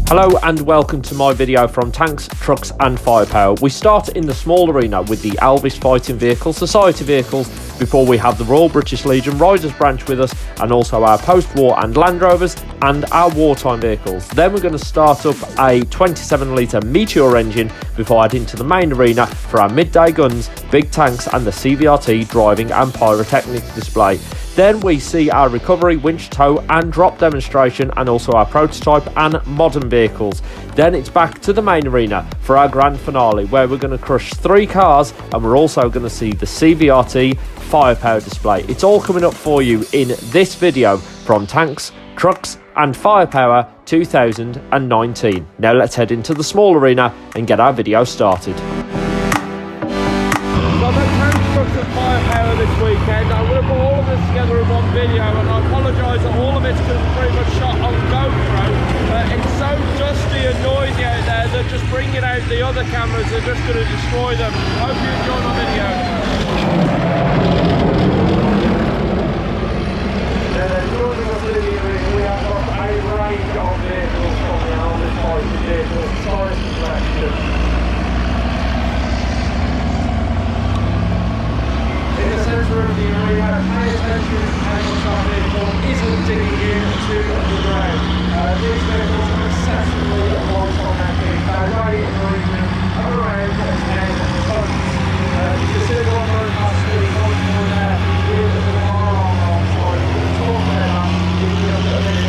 Hello and welcome to my video from Tanks, Trucks and Firepower. We start in the small arena with the Alvis fighting vehicle, society vehicles, before we have the Royal British Legion Riders Branch with us, and also our post-war and Land Rovers and our wartime vehicles. Then we're going to start up a 27 litre Meteor engine before heading to the main arena for our Midday Guns, big tanks and the CVRT driving and Pyrotechnic display. Then we see our recovery, winch, tow and drop demonstration, and also our prototype and modern vehicles. Then it's back to the main arena for our grand finale, where we're going to crush 3 cars, and we're also going to see the CVRT firepower display. It's all coming up for you in this video from Tanks, Trucks and Firepower 2019. Now let's head into the small arena and get our video started. Firepower this weekend. I'm going to put all of this together in one video, and I apologise that all of it's going to be pretty much shot on GoPro. It's so dusty and noisy out there that just bringing out the other cameras are just going to destroy them. Hope you enjoy my video. We have got a range of vehicles from the Alvis fighting vehicles, size and selection. In the centre of the arena, pay attention as our vehicle isn't digging into the ground. These vehicles are exceptionally light on their feet. They're right in the region of around 10 tons. You can see the one going past the contour there with the bar on alongside. We'll talk about that in just a minute.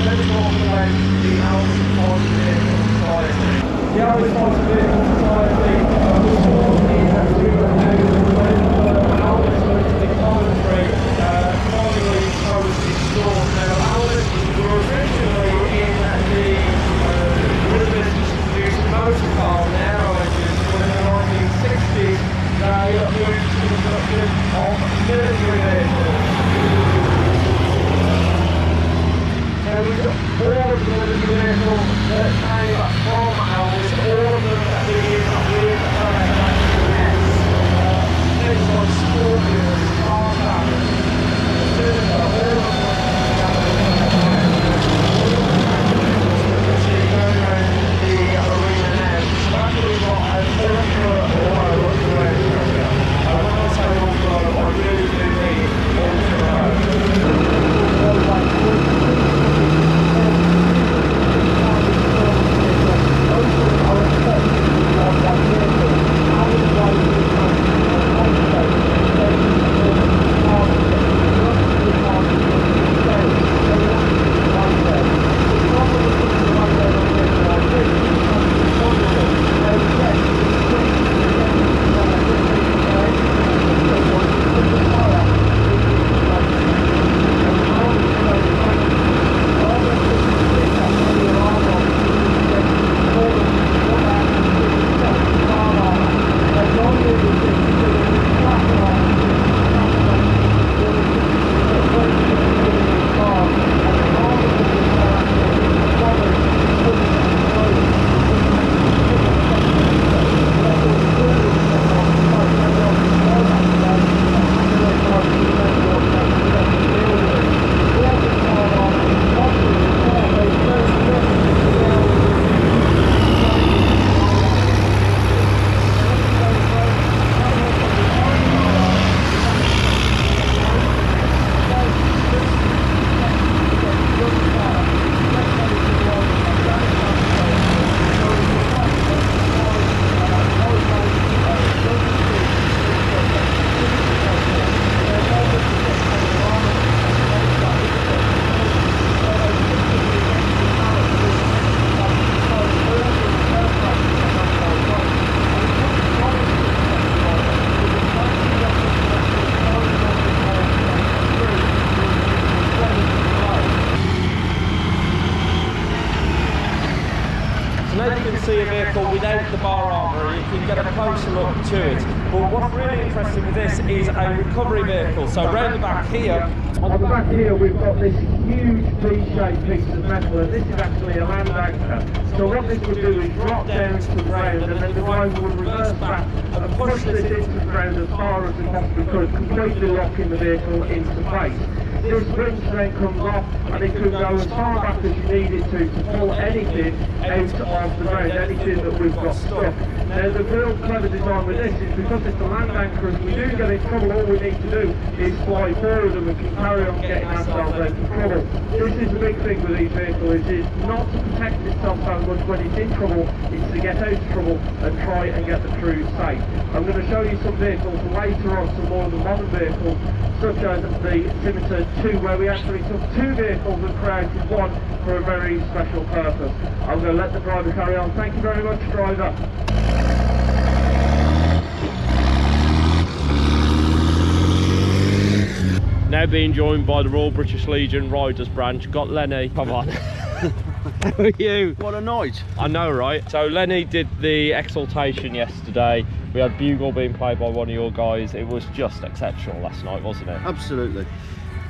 Let's talk about the Alvis fighting vehicle society. The Alvis fighting vehicle society was formed in 2000. See a vehicle without the bar armour, you can get a closer look to it. But what's really interesting with this is a recovery vehicle. So round the back here, on the back here we've got this huge V-shaped piece of metal, and this is actually a land anchor. So what this would do is drop down to the ground, and then the driver would reverse back and push this into the ground as far as we possibly could, completely locking the vehicle into place. this winch then comes off and it can go as far back as you need it to pull anything out of the ground, anything that we've got stuck. Now the real clever design with this is because it's a land anchor, if we do get in trouble, all we need to do is fly forward and we can carry on getting ourselves out of trouble. This is the big thing with these vehicles, is not to protect itself so much when it's in trouble, it's to get out of trouble and try and get the crew safe. I'm going to show you some vehicles later on, some more of the modern vehicles, such as the Scimitar 2, where we actually took two vehicles and created one for a very special purpose. I'm going to let the driver carry on. Thank you very much, driver. Now being joined by the Royal British Legion Riders Branch, got Lenny. Come on. How are you? What a night. I know, right? So Lenny did the exaltation yesterday. We had bugle being played by one of your guys. It was just exceptional last night, wasn't it? Absolutely.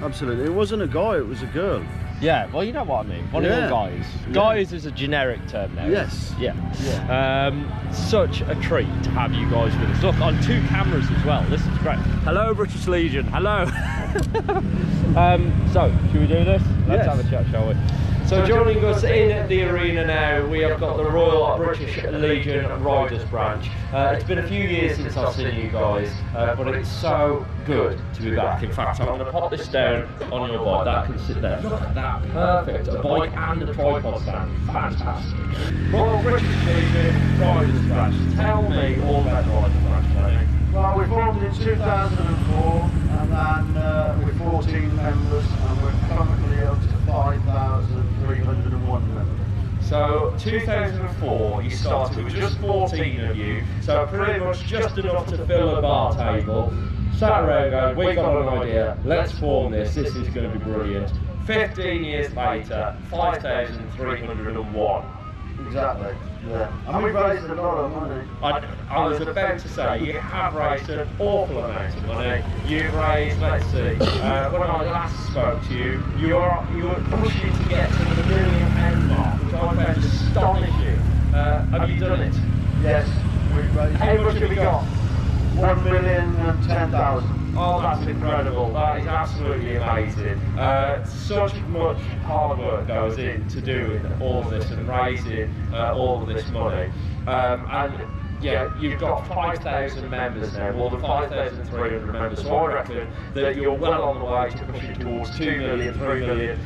Absolutely. It wasn't a guy, it was a girl. Yeah, well, you know what I mean. One of your guys. Yeah. Guys is a generic term now. Yes. Yeah. Such a treat to have you guys with us. Look, on 2 cameras as well. This is great. Hello, British Legion. Hello. So, should we do this? Let's have a chat, shall we? So joining us in the arena now, we have got the Royal British Legion Riders Branch. It's been a few years since I've seen you guys, but it's so good to be back. In fact, I'm going to pop this down on your bike. That can sit there. Look at that, perfect. A bike and a tripod stand, fantastic. Royal British Legion Riders Branch. Tell me all about the Riders Branch, Lenny. Well, we formed in 2004 and then with 14 members, and we're currently up to 5,301 members. So 2004 you started with just 14 of you, so pretty much just enough to fill a bar table. Sat around going, we got an idea, let's form this is going to be brilliant. 15 years later, 5,301. Exactly, yeah. And we've raised a lot of money. I was about to say, you have raised an awful amount of money. You've raised, let's see, when I last spoke to you, you were pushing to get to the £1 million mark, which I found astonishing. Have you done it? Yes, we've raised. How much have we got? 1,010,000. Oh, that's incredible. That is absolutely amazing. Such much hard work goes into doing all of this and raising all of this money. And yeah, you've got 5,000 members now, more than 5,300 members. So I reckon that you're well on the way to pushing towards 2 million, 3 million,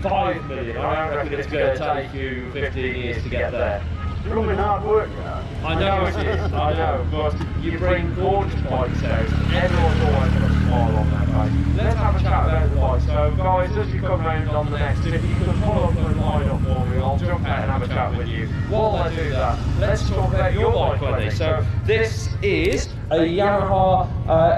5 million. I reckon it's going to take you 15 years to get there. It's really hard work, you know. I know it is, I know, but you bring gorgeous bikes out, everyone's always got a smile on their face. Let's have a chat about the bike. So guys, as you come round on the next, if you can pull up and line up for me, I'll jump out and have a chat with you. While I do that, let's talk about your bike, Lenny. So this is a Yamaha,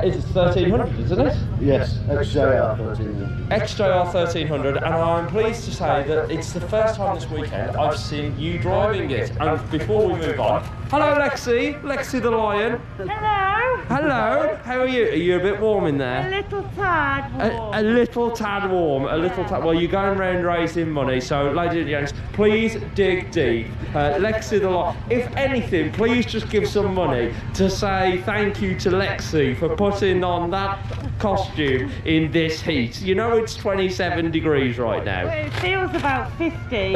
it's 1300, isn't it? Yes, XJR 1300. XJR 1300, and I'm pleased to say that it's the first time this weekend I've seen you driving it. And before we move on, hello Lexi the Lion. Hello. Hello, how are you? Are you a bit warm in there? A little tad warm. A little tad warm, a little tad. Well, you're going around raising money, so ladies and gents, please dig deep. Lexi the Lion, if anything, please just give some money to say thank you to Lexi for putting on that costume in this heat. You know it's 27 degrees right now. Well, it feels about 50.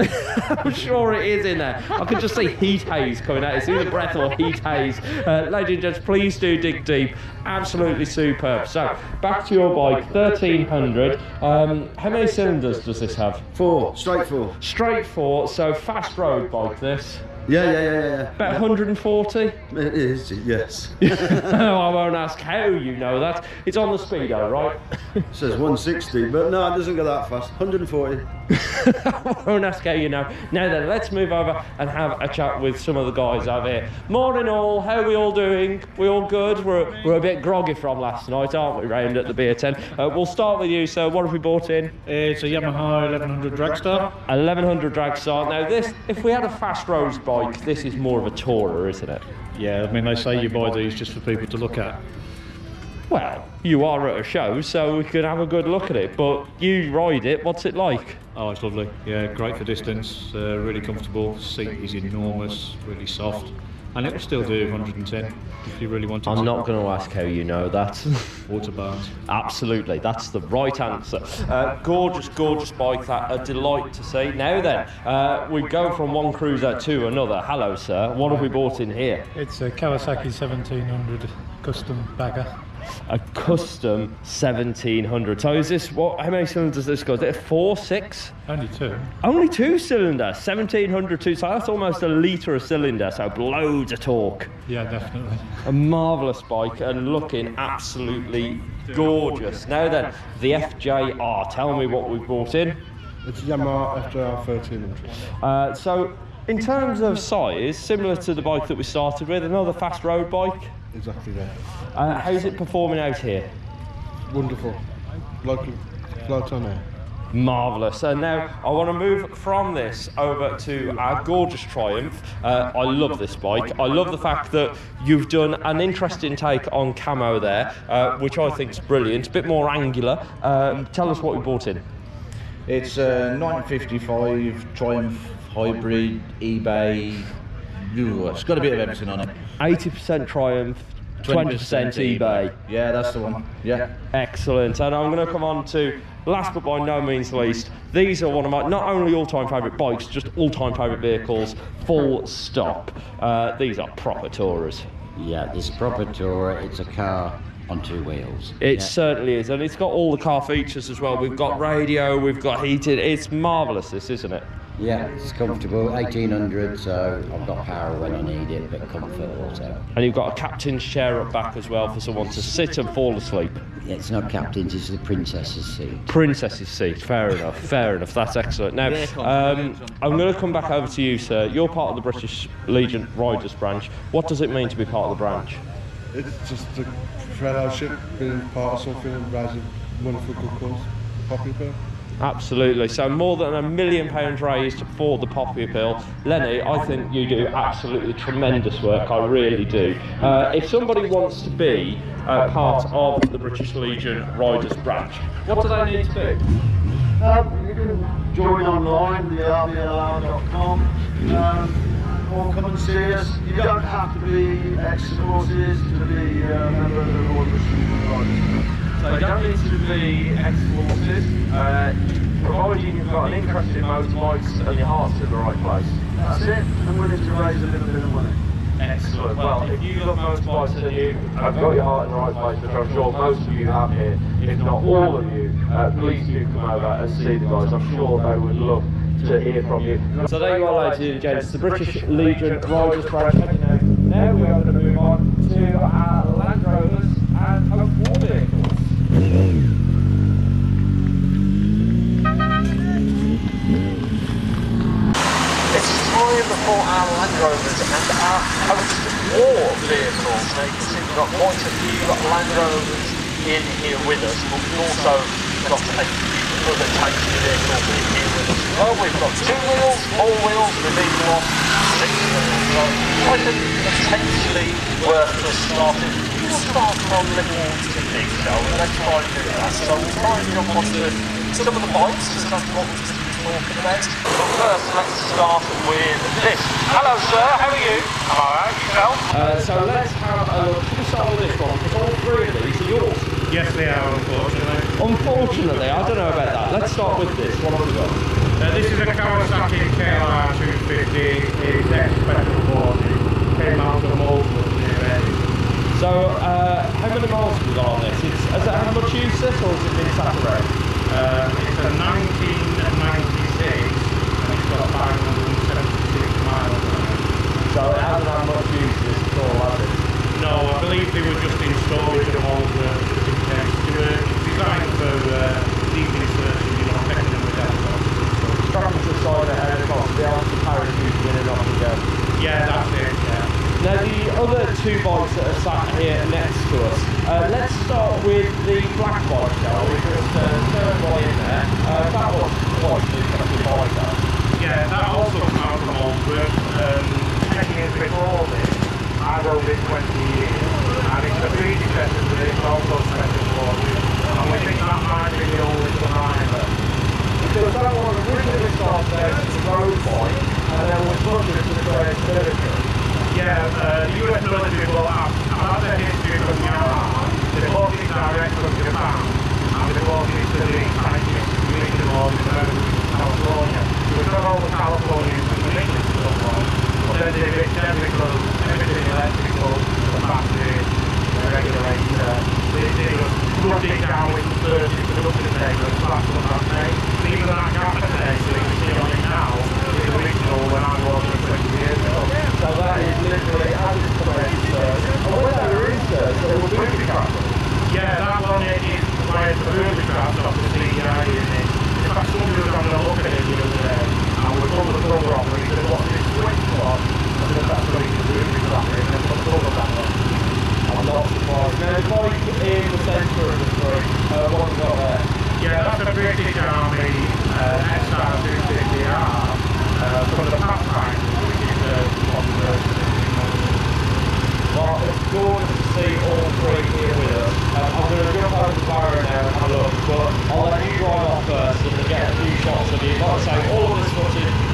I'm sure it is in there. I could just see heat haze coming out. It's either breath or heat haze. Ladies and gents, please do dig deep. Absolutely superb. So, back to your bike, 1300. How many cylinders does this have? 4, straight 4. Straight 4, so fast road bike this. Yeah. About 140? It is, yes. I won't ask how you know that. It's on the speedo, right? It says 160, but no, it doesn't go that fast. 140. I won't ask how you know. Now then, let's move over and have a chat with some of the guys over here. Morning all, how are we all doing? We all good? We're a bit groggy from last night, aren't we, round at the beer tent? We'll start with you, so what have we bought in? It's a Yamaha 1100 Dragstar. 1100 Dragstar. Now this, if we had a fast road bike, this is more of a tourer, isn't it? Yeah, I mean, they say you buy these just for people to look at. Well, you are at a show, so we can have a good look at it, but you ride it, what's it like? Oh, it's lovely. Yeah, great for distance, really comfortable. Seat is enormous, really soft. and it will still do 110 if you really wanted I'm to. not going to ask how you know that. Water bars. Absolutely, that's the right answer. Gorgeous, gorgeous bike, that a delight to see. Now then, we go from one cruiser to another. Hello, sir. What have we bought in here? It's a Kawasaki 1700 custom bagger. A custom 1700. So is this what? How many cylinders does this go? Is it a 4, 6? Only two. Only 2 cylinder. 1700 two. So that's almost a litre a cylinder. So loads of torque. Yeah, definitely. A marvellous bike and looking absolutely gorgeous. Now then, the FJR. Tell me what we've brought in. It's a Yamaha FJR 1300. So in terms of size, similar to the bike that we started with, another fast road bike. Exactly there. How's it performing out here? Wonderful. Like floats on air. Marvellous. And now I want to move from this over to our gorgeous Triumph. I love this bike. I love the fact that you've done an interesting take on camo there, which I think is brilliant. A bit more angular. Tell us what we bought in. It's a 1955 Triumph hybrid eBay. Ooh, it's got a bit of everything on it. 80% Triumph, 20% eBay. Yeah, that's the one. Yeah. Excellent. And I'm going to come on to, last but by no means least, these are one of my not only all-time favourite bikes, just all-time favourite vehicles, full stop. These are proper tourers. Yeah, it's a proper tourer. It's a car on 2 wheels. It certainly is, and it's got all the car features as well. We've got radio, we've got heated. It's marvellous, this, isn't it? Yeah, it's comfortable. 1800, so I've got power when I need it, but comfort also. And you've got a captain's chair up back as well for someone to sit and fall asleep. Yeah, it's not captain's, it's the princess's seat. Princess's seat, fair enough, fair enough. That's excellent. Now, I'm going to come back over to you, sir. You're part of the British Legion Riders Branch. What does it mean to be part of the branch? It's just a fellowship, being part of something and raising money for a good cause. Poppy Pill. Absolutely. So more than £1 million raised for the Poppy Appeal. Lenny, I think you do absolutely tremendous work. I really do. If somebody wants to be part of the British Legion Riders Branch, what do they need to do? You can join online, the RBLR.com, or come and see us. You don't have to be ex-forces to be a member of the Royal British Legion Riders Branch. So you don't need to be ex-forces, providing you've got an interest in motorbikes and your heart's in the right place. That's it. I'm willing to raise a little bit of money. Excellent. Well, if you love motorbikes and you have got your heart in the right place, which I'm sure most of you have here, if not all of you, please do come over and see the guys. I'm sure they would love to hear from you. So there you are, ladies and gents, the British Legion Riders Branch. Now we are going to move on to our Land Rovers and post-war vehicles. It's time for our Land Rovers and our post-war vehicles. Now you can see we've got quite a few Land Rovers in here with us, but we've also got a few other types of vehicles in here with us. Well, we've got 2 wheels, 4 wheels, we've even got 6 wheels. So I think potentially worth us starting. We'll start from little to big, shall we? Let's try and do that. So we'll try and jump onto some of the bikes, because that's what we're talking about. But first, let's start with this. Hello, sir. How are you? I'm alright. Yourself? So let's have a look. Should we start with this one? Because all 3 of these are yours. Yes, they are, unfortunately. Unfortunately, I don't know about that. Let's start with this. What have we got? This is a Kawasaki KLR 250. It's X-Special 40. Came out of Malta near Reading. So, how many miles have we got on this? Has it had much use this, or has it been sat around? It's a 1996 and it's got 576 miles on it. So it hasn't had much use this at all, has it? No, I believe they were just in storage at Malta just in case. They were designed for deep insertion, you know, taking them with helicopters. Strap to the side of the helicopter, be able to parachute in and off and go. Yeah, that's it, yeah. Now the other 2 bikes that are sat here next to us, let's start with the black bike, shall we? Just third one in there. That was quite an interesting bike, though. Yeah, that also came out from Aldworth. 10 years before this, I rode it 20 years, and it's a predecessor to this, also special forces, and we think that might be the oldest survivor. Because that one originally started out as a road bike and then was funded to the British military. Yeah,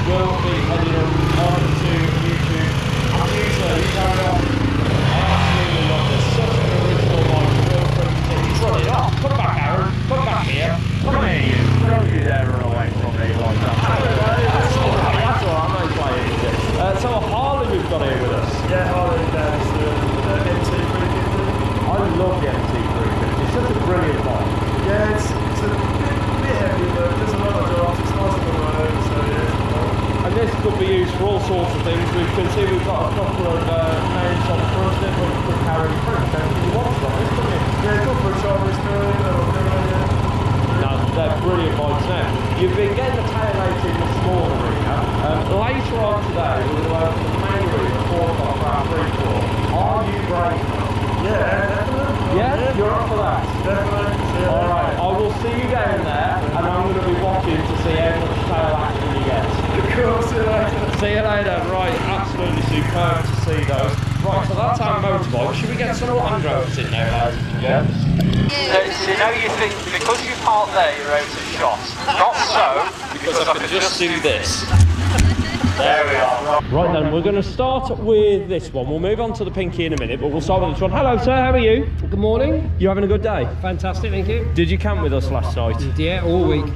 will be heading onto YouTube. And you, sir, you carry on. I absolutely love this. Such an original mic, real pretty. He's running off. Come back, Aaron. Come back here. Come here, you. Don't you dare run away from me like that. That's all right, I'm not playing with it. So a Harley we've got here with us. Yeah, Harley, it's the MT350. I love the MT350. It's such a brilliant bike. Yeah, it's a bit heavy, but it does a lot of jobs. It's nice on the road, so yeah, it's fun. And this could be used for all sorts of things. We can see we've got a couple of names on the front of it, but we could carry pretty much anything you want from this, couldn't you? Yeah, good for a shopping street, No, they're brilliant bikes now. You've been getting the taillights in the small arena. Later on today, we'll go to the main arena, 4 o'clock for our free tour. Are you brave enough? Yeah, definitely. Yeah? You're up for that? Definitely. Yeah. Alright, I will see you down there, and I'm going to be watching to see how much tail action you get. Cool, see you later. See you later. Right, absolutely superb to see those. Right, so that's our motorbike. Should we get some Land Rovers in there, ladies and gents? You know, you think because you park there, you're out of shot. Not so, because I can just do this. There we are. Right then, we're going to start with this one. We'll move on to the Pinky in a minute, but we'll start with this one. Hello, sir. How are you? Good morning. You having a good day? Fantastic, thank you. Did you camp with us last night? Yeah, all week.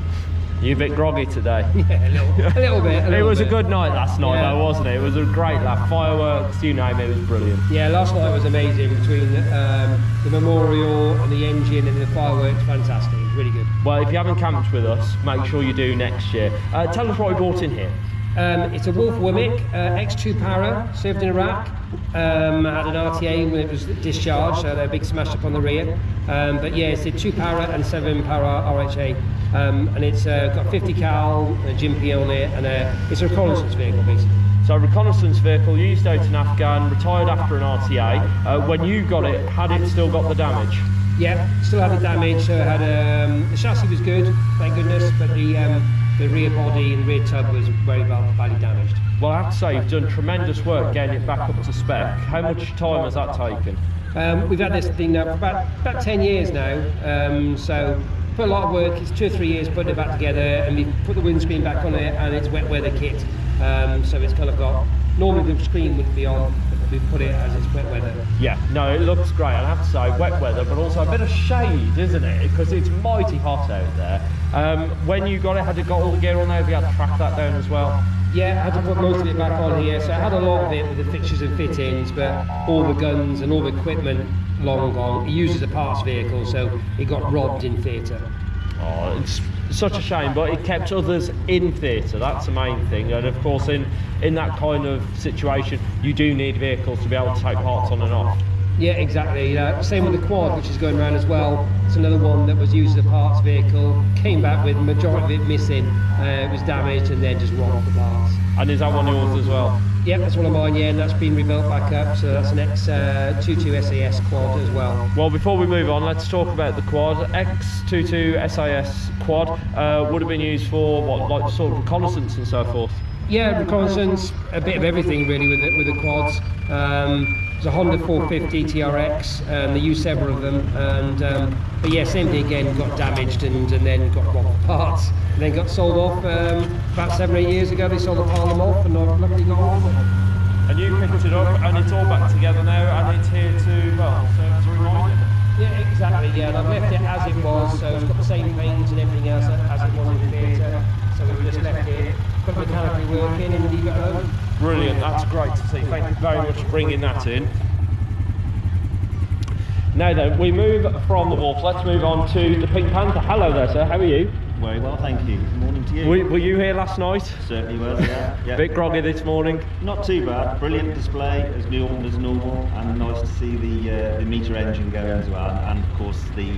You a bit groggy today? Yeah, a little bit. It was a good night last night, though, wasn't it? It was a great laugh. Fireworks, you name it, it was brilliant. Yeah, last night was amazing between the memorial and the engine and the fireworks. Fantastic, it was really good. Well, if you haven't camped with us, make sure you do next year. Tell us what we brought in here. It's a Wolf Wimmick, X2 Para, served in Iraq. Had an RTA when it was discharged, so a big smash up on the rear. But yeah, it's a 2 Para and 7 Para RHA. And it's got 50 cal, a Jimpy on it, and it's a reconnaissance vehicle basically. So reconnaissance vehicle, used out in Afghan, retired after an RTA. When you got it, had it still got the damage? Yeah, still had the damage, so it had the chassis was good, thank goodness, but the rear body and rear tub was very badly damaged. Well, I have to say, you've done tremendous work getting it back up to spec. How much time has that taken? We've had this thing now for about 10 years now, so put a lot of work. It's 2 or 3 years putting it back together, and we put the windscreen back on it, and it's wet weather kit, so it's kind of got, normally the screen would be on, but we put it as it's wet weather. Yeah, no, it looks great. I have to say, wet weather, but also a bit of shade, isn't it? Because it's mighty hot out there. When you got it, had it got all the gear on there? Have you had to track that down as well? Yeah, I had to put most of it back on here, so I had a lot of it with the fixtures and fittings, but all the guns and all the equipment long gone. It uses a parts vehicle, so it got robbed in theatre. Oh, it's such a shame, but it kept others in theatre. That's the main thing. And of course, in that kind of situation, you do need vehicles to be able to take parts on and off. Yeah, exactly. Same with the quad, which is going around as well. It's another one that was used as a parts vehicle. Came back with the majority of it missing. It was damaged and then just robbed the parts. And is that one of yours as well? Yeah, that's one of mine, yeah, and that's been rebuilt back up, so that's an X22 SAS quad as well. Well, before we move on, let's talk about the quad. X22 SAS quad would have been used for what, like sort of reconnaissance and so forth? Yeah, reconnaissance, a bit of everything really with the quads. It's a Honda 450 TRX, they used several of them, and but yeah, same thing again, got damaged and then got robbed parts, and then got sold off about 7 or 8 years ago. They sold the pile them off, and I've luckily got all of them. And you picked it up, and it's all back together now, and it's here to, well, serve as a reminder. Yeah, exactly, yeah, and I've left it as it was, so it's got the same paint and everything else as it was in theatre, so we've just left it, put mechanically working, and leave it alone. Brilliant, that's great to see. Thank you very much for bringing that in. Now then, we move from the Wolf, let's move on to the Pink Panther. Hello there, sir, how are you? Very well, thank you. Good morning to you. Were you here last night? Certainly was, yeah. Bit groggy this morning? Not too bad. Brilliant display, as normal, and nice to see the Meteor engine going as well, and of course the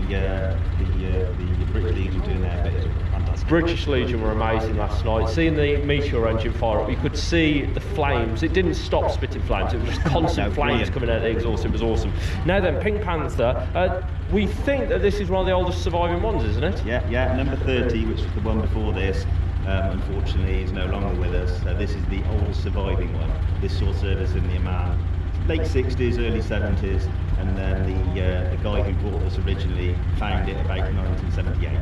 British Legion doing their bit as well. Fantastic. British Legion were amazing last night. Seeing the Meteor engine fire up, you could see the flames. It didn't stop spitting flames, it was just constant flames coming out of the exhaust. It was awesome. Now then, Pink Panther, we think that this is one of the oldest surviving ones, isn't it? Yeah, number 30, which was the one before this, unfortunately is no longer with us. So this is the oldest surviving one. This saw service in the Oman, late 60s, early 70s, and then the guy who bought this originally found it about 1978.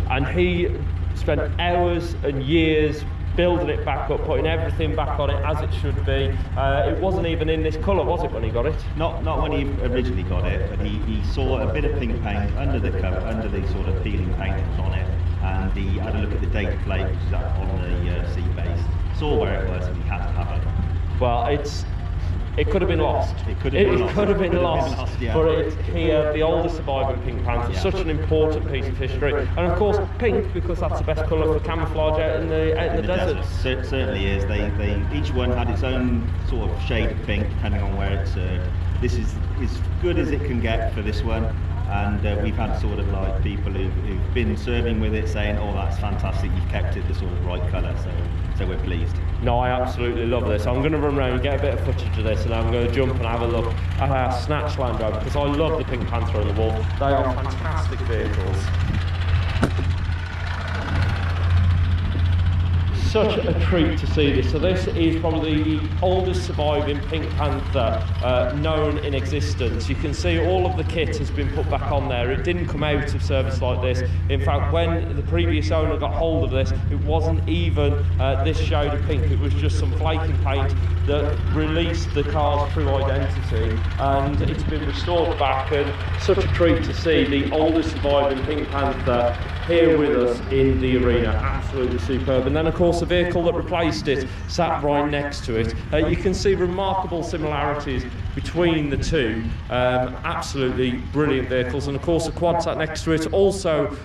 And he spent hours and years building it back up, putting everything back on it as it should be. It wasn't even in this colour, was it, when he got it? Not when he originally got it, but he saw a bit of pink paint under the cover, under the sort of peeling paint that was on it, and he had a look at the data plate, which was up on the sea base, saw where it was, and he had to have it. Well, it could have been lost. It could have been lost. Yeah. But it's here, the oldest surviving Pink Panther, such an important piece of history. And of course, pink, because that's the best colour for camouflage out in the desert. Certainly is. They each one had its own sort of shade of pink, depending on where it's served. This is as good as it can get for this one. And we've had sort of like people who've been serving with it saying, oh, that's fantastic, you've kept it the sort of right colour, so we're pleased. No, I absolutely love this. I'm going to run around and get a bit of footage of this, and I'm going to jump and have a look at our Snatch Land Rover, because I love the Pink Panther on the wall. They are fantastic vehicles. Such a treat to see this. So this is probably the oldest surviving Pink Panther known in existence. You can see all of the kit has been put back on there. It didn't come out of service like this. In fact, when the previous owner got hold of this, it wasn't even this shade of pink. It was just some flaking paint that released the car's true identity, and it's been restored back, and such a treat to see the oldest surviving Pink Panther here with us in the arena. Absolutely superb. And then of course the vehicle that replaced it sat right next to it. You can see remarkable similarities between the two. Absolutely brilliant vehicles, and of course the quad sat next to it also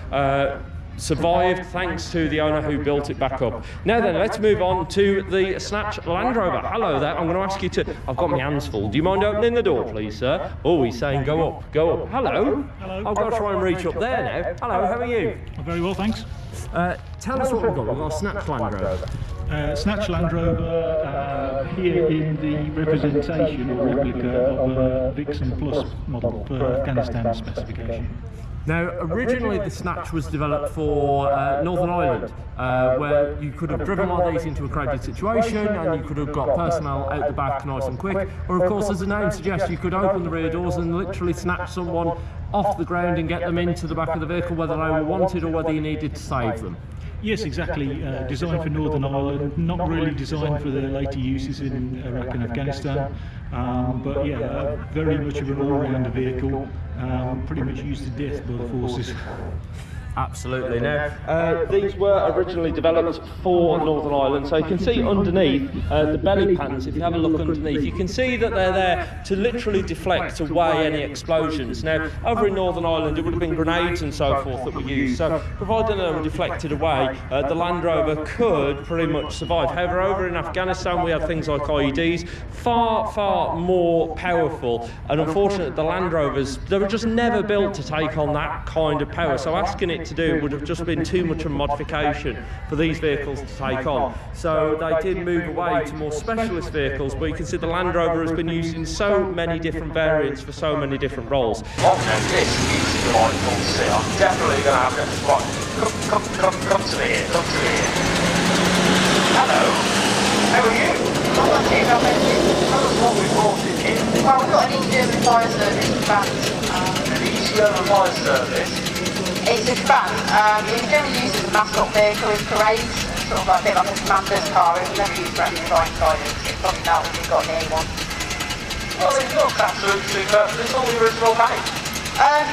survived thanks to the owner who built it back up. Now then, let's move on to the Snatch Land Rover. Hello there, I'm going to ask you to, I've got my hands full. Do you mind opening the door, please, sir? Oh, he's saying go up, go up. Hello. Hello. I've got to try and reach up there now. Hello, how are you? Very well, thanks. Tell us what we've got. We've got a Snatch Land Rover. Snatch Land Rover here in the representation or replica of a Vixen Plus model per Afghanistan specification. Now, originally the Snatch was developed for Northern Ireland, where you could have driven one of these into a crowded situation and you could have got personnel out the back nice and quick. Or of course, as the name suggests, you could open the rear doors and literally snatch someone off the ground and get them into the back of the vehicle, whether they were wanted or whether you needed to save them. Yes, exactly. Designed for Northern Ireland, not really designed for the later uses in Iraq and Afghanistan. But yeah, very much of an all-rounder vehicle, pretty much used to death by the forces. Absolutely. Now, these were originally developed for Northern Ireland, so you can see underneath the belly pans, if you have a look underneath, you can see that they're there to literally deflect away any explosions. Now, over in Northern Ireland, it would have been grenades and so forth that were used, so provided they were deflected away, the Land Rover could pretty much survive. However, over in Afghanistan, we had things like IEDs, far more powerful, and unfortunately, the Land Rovers, they were just never built to take on that kind of power, so asking it to do would have just been too much of a modification for these vehicles to take on. So they did move away to more specialist vehicles, but you can see the Land Rover has been used in so many different variants for so many different roles. Well, this is delightful to see. I'm definitely going to have to spot. Come to me here, come to me here. Hello, how are you? I'm not here, how about you? Tell us what we brought in here. Well, we've got an easy urban fire service van. An easy urban fire service? It's a van. It's generally used as a mascot vehicle in parades, sort of like a bit like a commander's car. It's never used for any flying guidance. It's probably now if you've got near one. Well, it looks absolutely superb. It's all the original make.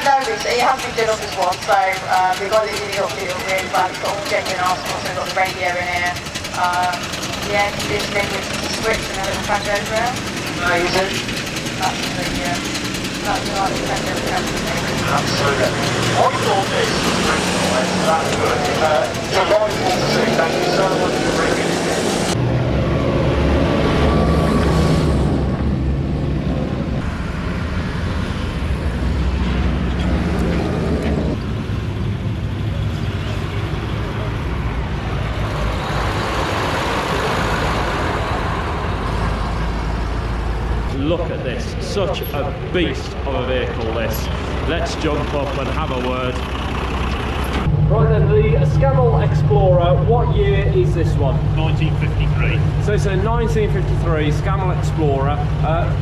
No, it has been done up as one, so we've got it in the upfield really well. It's got all genuine arsenal, so we've got the radio in here. Yeah, conditioning with the switch and a little flash over here. Amazing. That's the absolutely. I thought this was really that's good. Delightful to see. Thank you so much for bringing it in. Look at this, such a beast of a vehicle this. Let's jump up and have a word. Right then, the Scamel Explorer, what year is this one? 1953. So it's a 1953 Scamel Explorer.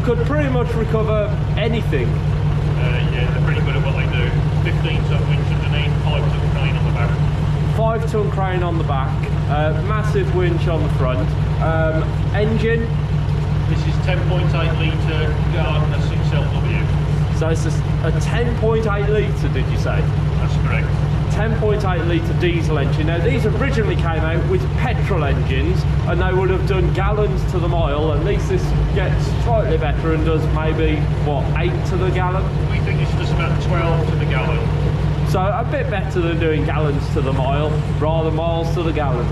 Could pretty much recover anything. Yeah, they're pretty good at what they do. 15-ton winch underneath, 5-ton crane on the back. 5-ton crane on the back. Massive winch on the front. Engine. This is 10.8 litre Gardner 6LW. So it's a 10.8 litre, did you say? That's correct. 10.8 litre diesel engine. Now these originally came out with petrol engines and they would have done gallons to the mile. At least this gets slightly better and does maybe, what, 8 to the gallon? We think it's just about 12 to the gallon. So a bit better than doing gallons to the mile, rather miles to the gallon.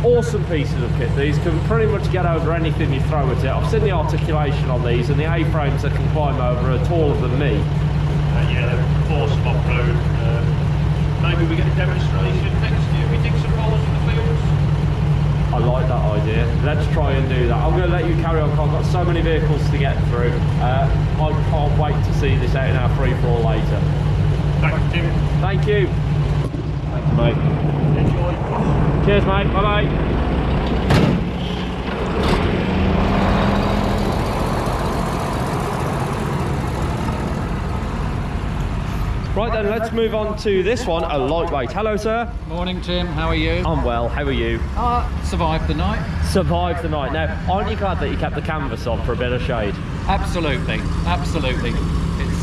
Awesome pieces of kit. These can pretty much get over anything you throw at it. I've seen the articulation on these, and the A-frames that can climb over are taller than me. Yeah, they're awesome off-road. Maybe we get a demonstration next year. We dig some holes in the fields. I like that idea. Let's try and do that. I'm going to let you carry on. I've got so many vehicles to get through. I can't wait to see this out in our free-for-all later. Thank you, Tim. Thank you. Thank you, mate. Enjoy. Cheers, mate. Bye-bye. Right then, let's move on to this one, a lightweight. Hello, sir. Morning, Tim. How are you? I'm well. How are you? Survived the night. Survived the night. Now, aren't you glad that you kept the canvas on for a bit of shade? Absolutely, absolutely.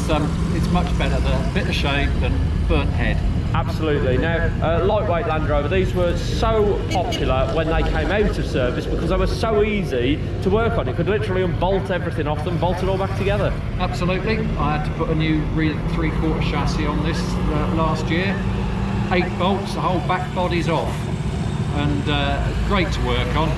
It's much better, the bit of shade than burnt head. Absolutely. Now, lightweight Land Rover, these were so popular when they came out of service because they were so easy to work on. You could literally unbolt everything off them, bolt it all back together. Absolutely. I had to put a new 3/4 chassis on this last year. 8 bolts, the whole back body's off. And great to work on.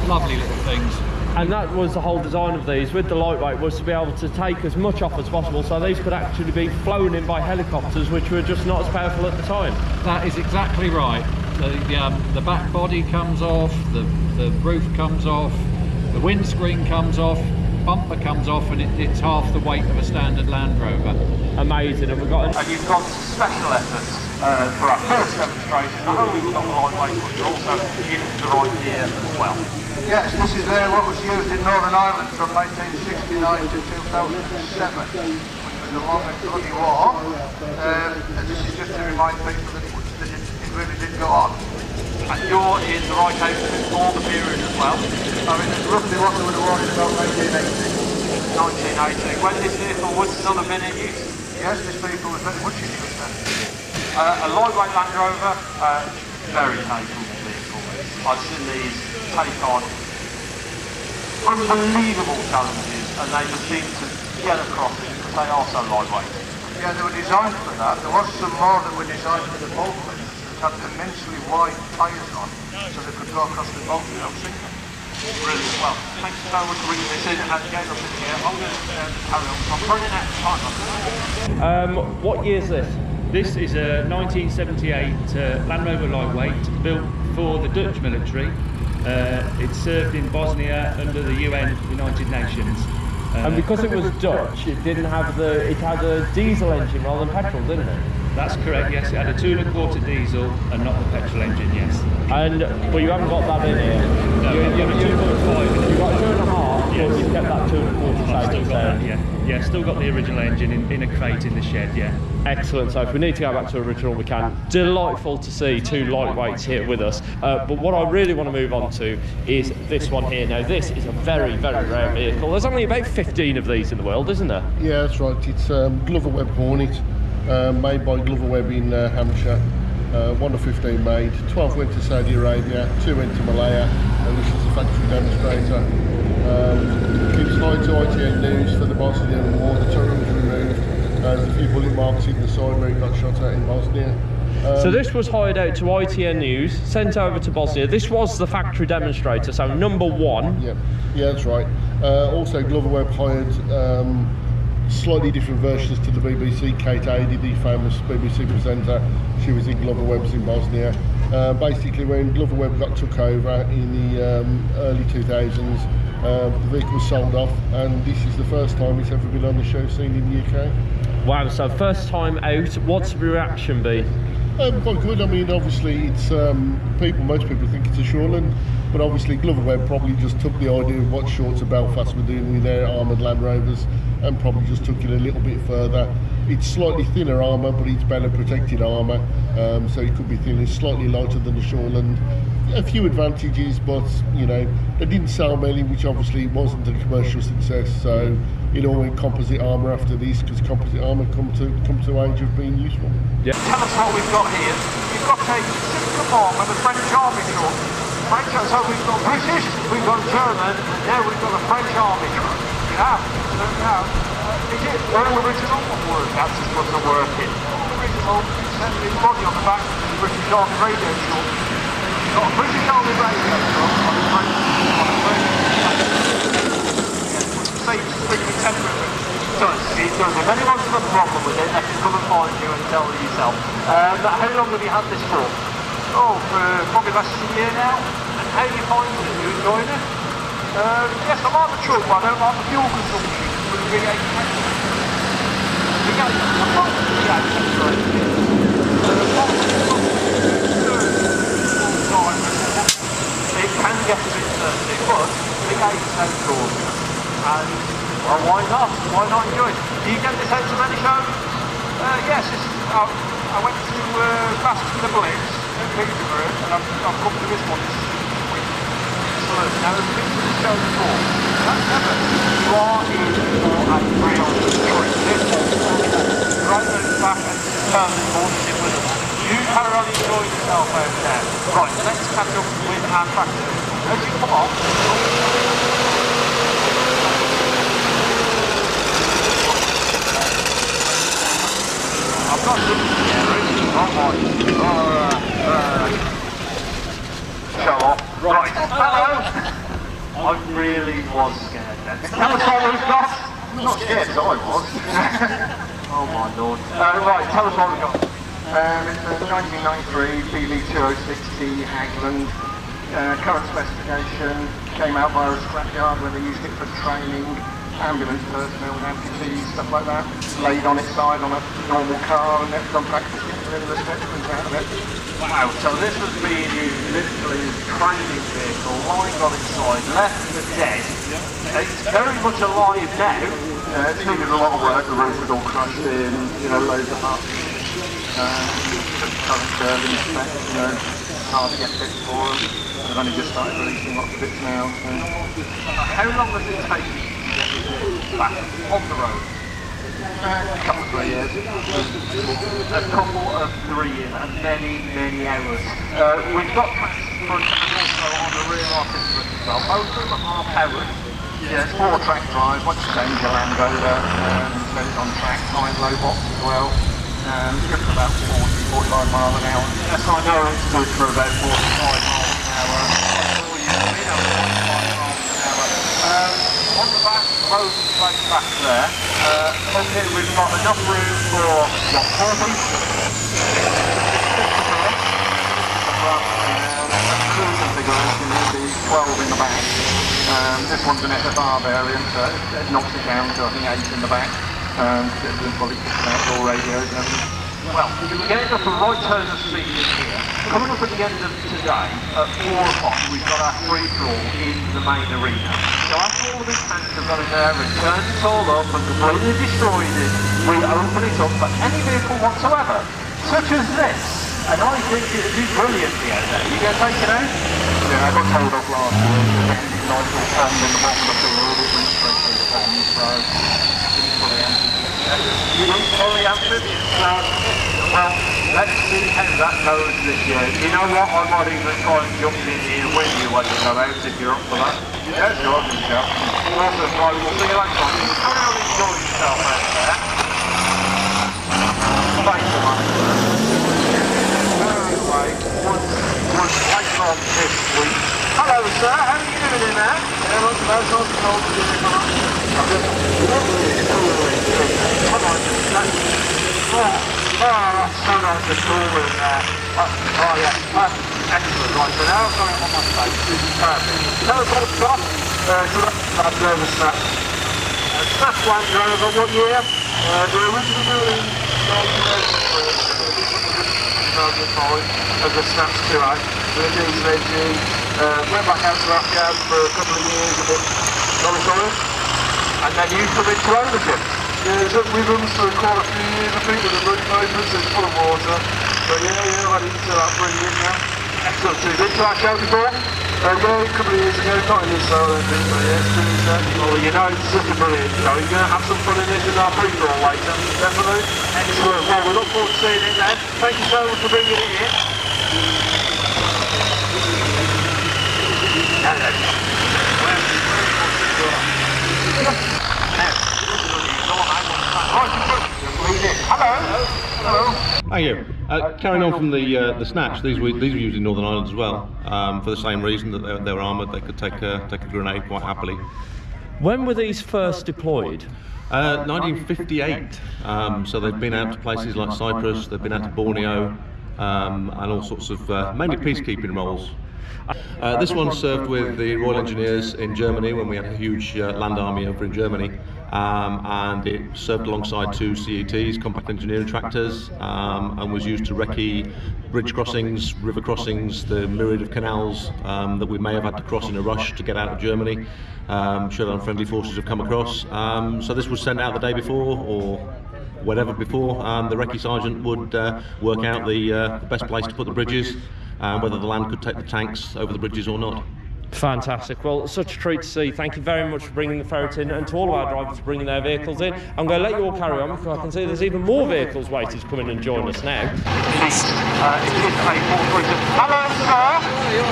Lovely little things. And that was the whole design of these with the lightweight, was to be able to take as much off as possible, so these could actually be flown in by helicopters, which were just not as powerful at the time. That is exactly right. The back body comes off, the roof comes off, the windscreen comes off, bumper comes off, and it's half the weight of a standard Land Rover. Amazing. And we've got And you've got special efforts for our first demonstration. Not only we've got the lightweight, but you're also using the right gear as well. Yes, this is what was used in Northern Ireland from 1969 to 2007, which was the longest bloody war. And this is just to remind people that it really did go on. And you're in the right outfit for the period as well. I mean, it's roughly what they would have wanted about 1980. 1980, when this vehicle was still have been in use. Yes, this vehicle was very much in use then. A lightweight Land Rover, very capable vehicle. I've seen these take on unbelievable challenges, and they just seem to get across it because they are so lightweight. Yeah, they were designed for that. There was some more that were designed for the boat that had immensely wide tyres on, so they could go across the boat without sinking. Brilliant. Well, thanks so much for bringing this in and getting us in here. I'm going to carry on. I'm running out of time. what year is this? This is a 1978 Land Rover lightweight built for the Dutch military. It served in Bosnia under the UN, United Nations. And because it was Dutch, it didn't have it had a diesel engine rather than petrol, didn't it? That's correct, yes. It had a 2 1/4 diesel and not the petrol engine, yes. But you haven't got that in here. No, you have a 2.5. You've got 2.5, yes. but you've kept that 2 1/4 I've still got there. that, yeah. Yeah, still got the original engine in a crate in the shed, yeah. Excellent. So if we need to go back to original, we can. Delightful to see 2 lightweights here with us. But what I really want to move on to is this one here. Now, this is a very, very rare vehicle. There's only about 15 of these in the world, isn't there? Yeah, that's right. It's Glover Webb Hornet, made by Glover Webb in Hampshire. 1 of 15 made. 12 went to Saudi Arabia, 2 went to Malaya, and this is the factory demonstrator. Keeps tied to ITN News for the Bosnian War. The turret was removed. There's a few bullet marks in the side where it got shot at in Bosnia. So this was hired out to ITN News, sent over to Bosnia. This was the factory demonstrator, so number 1. Yeah, that's right. Also, Glover Webb hired slightly different versions to the BBC. Kate Adie, the famous BBC presenter, she was in Glover Webb's in Bosnia. Basically, when Glover Webb took over in the early 2000s, the vehicle was sold off, and this is the first time it's ever been on the show scene in the UK. Wow, so first time out, what's the reaction be? Quite good. I mean, obviously, it's most people think it's a Shoreland, but obviously Glover Webb probably just took the idea of what Shorts of Belfast were doing with their armoured Land Rovers and probably just took it a little bit further. It's slightly thinner armour, but it's better protected armour, so it could be thinner. It's slightly lighter than the Shoreland. a few advantages, but you know, they didn't sell many, which obviously wasn't a commercial success. So it all went composite armour after this, because composite armour come to age of being useful. Tell us what we've got here. We've got a system arm with a French army truck. French, so we've got British, we've got German, and now we've got a French army truck. Yeah, so now, is it all original or that's just what's not working? All original, it's body on the back, British Army radio truck. You've got a British Army radio truck on a French, speaking of temperament. If anyone's got a problem with it, they can come and find you and tell you yourself. How long have you had this for? Oh, for probably less than a year now. And how are you finding it? You enjoying it? Yes, I like the truck, but I don't like the fuel consumption with the V8 petrol. It can get a bit thirsty, but V8 sounds gorgeous. And well, why not? Why not enjoy it? Do you get this out to many shows? Yes, I went to Fast for the Blitz in Peterborough, and I've come to this one this week. Excellent. Now, there's been to the show before. That's never. You are in for a real treat. This one, right back and determined to sit with us. You carry on enjoying yourself over there. Right, let's catch up with our factory. As you come on, I've got some show off. Right. Hello. I really was scared then. Tell us what we've got. I'm not scared as I was. Oh my lord. Right, tell us what we've got. It's a 1993 BV206T Hagland. Current specification came out via a scrapyard where they used it for training ambulance personnel and amputees, stuff like that, laid on its side on a normal car and then gone back to the end of the steps out of it. Wow, so this was being used literally as a training vehicle, lying on its side, left for dead. It's very much alive now. It's needed a lot of work, the roof was all crushed in, you know, loads of parts. Hard to get bits for them. They've only just started releasing lots of bits now. So. How long does it take you to get it back on the road? A couple of 3 years. A couple of 3 years and many hours. We've got tracks front and also on the rear artillery as well. Both of them are powered. Yeah, it's 4-track drive. Once you change your Land Rover, so it's on track, 9 low box as well. Just about 40-45 miles an hour. Yes, I know it's good for about 45 miles an hour. On the back, road place back there. Up here we've got enough room for what, 40? Cruise configuration is the 12 in the back. This one's an FFR variant, so it knocks it down to I think 8 in the back. There's probably outdoor radios and everything. Well, we're getting up a right turn of speed in here. Coming up at the end of today, at 4 o'clock, we've got our free for all in the main arena. So after all of these tanks have gone in there and turned it all up and completely destroyed it, we open it up for any vehicle whatsoever, such as this. And I think it would do brilliantly out there. You get taken out? Yeah, I got told off last year. Nice little pond in the bottom of the field, it went straight through the pond, so didn't fully answer. You didn't fully answer? Well, let's see how that goes this year. You know what, I might even try and jump in here with you when you go out if you're up for that. Yeah, sure, I can shout. Awesome, right, we'll see you later on. You carry on enjoying yourself out there. Thanks so much. Anyway, one later on this week. Hello sir, how are you doing in there? Yeah, not so bad, not so cold. I'm just come on, that's so nice and cool in there. Oh yeah, that's excellent. Right, so now I've got it on my face. This is perfect. Tell us what it's got. So that's Rover Snap. Snap Land Rover, what year? The original building 2005 as a Snaps 2A with a diesel engine. Went back out to Afghan for a couple of years, a bit solid, and then you come into ownership. Yeah, we've run for quite a few years, I think, with the roof open, so it's full of water. But yeah, I didn't see that brilliant now. Excellent. So you've been to our show before? Yeah, a couple of years ago, not in this show, I think, but yeah, it's been well, you know, it's such a brilliant show. You're going to have some fun in this with our free-for-all later, definitely. Excellent. Well, we look forward to seeing it then. Thank you so much for bringing it in. Hello. Thank you. Carrying on from the snatch, these were used in Northern Ireland as well, for the same reason that they were armoured. They could take a grenade quite happily. When were these first deployed? 1958. So they've been out to places like Cyprus. They've been out to Borneo, and all sorts of mainly peacekeeping roles. This one served with the Royal Engineers in Germany when we had a huge land army over in Germany, and it served alongside two CETs, compact engineering tractors, and was used to recce bridge crossings, river crossings, the myriad of canals that we may have had to cross in a rush to get out of Germany, should unfriendly forces have come across. So this was sent out the day before, or whatever before, the recce sergeant would work out the best place to put the bridges, whether the land could take the tanks over the bridges or not. Fantastic. Well, such a treat to see. Thank you very much for bringing the ferret in, and to all of our drivers for bringing their vehicles in. I'm going to let you all carry on because I can see there's even more vehicles waiting to come in and join us now. It is a 432. Hello, sir.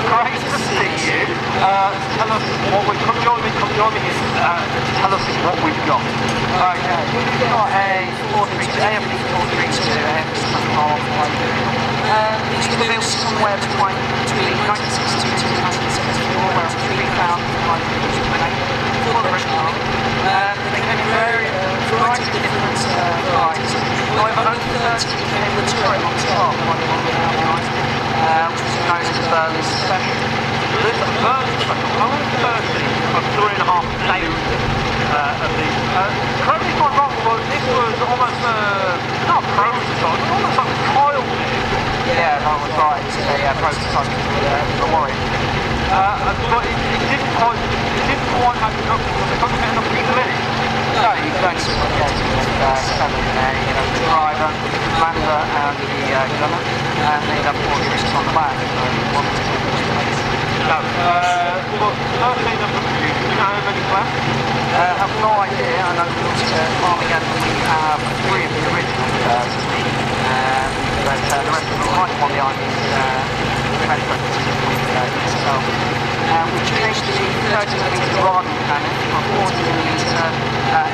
Great to see you. Tell us what we've come join me here. Tell us what we've got. Okay, we've got a 432, AFD 432, these were built somewhere between 1962 to 1974, where 3,500 for the original. They came in a variety of different varieties. However, only 30 came with turret on top, like the one we have tonight, which was known as the Berlin Special. This is the Berlin Special, only 30 of 3,500 of these. Correct me if I'm wrong, but this was almost not a prototype, but almost like a trial bit. Yeah, that was right. Yeah, prototype the Warrior. But it didn't quite have enough, because it couldn't get enough people in it. No, you could only sort of get seven in there, you know, the driver, the lander and the gunner, and they'd have 4 units on the back, so one to two place. No, we've got 13 of them produced. Do you know how many left? I have no idea. I know that Armageddon we have 3 of the original but the rest of them might on the Army's we changed the 30mm Rugby cannon from 40mm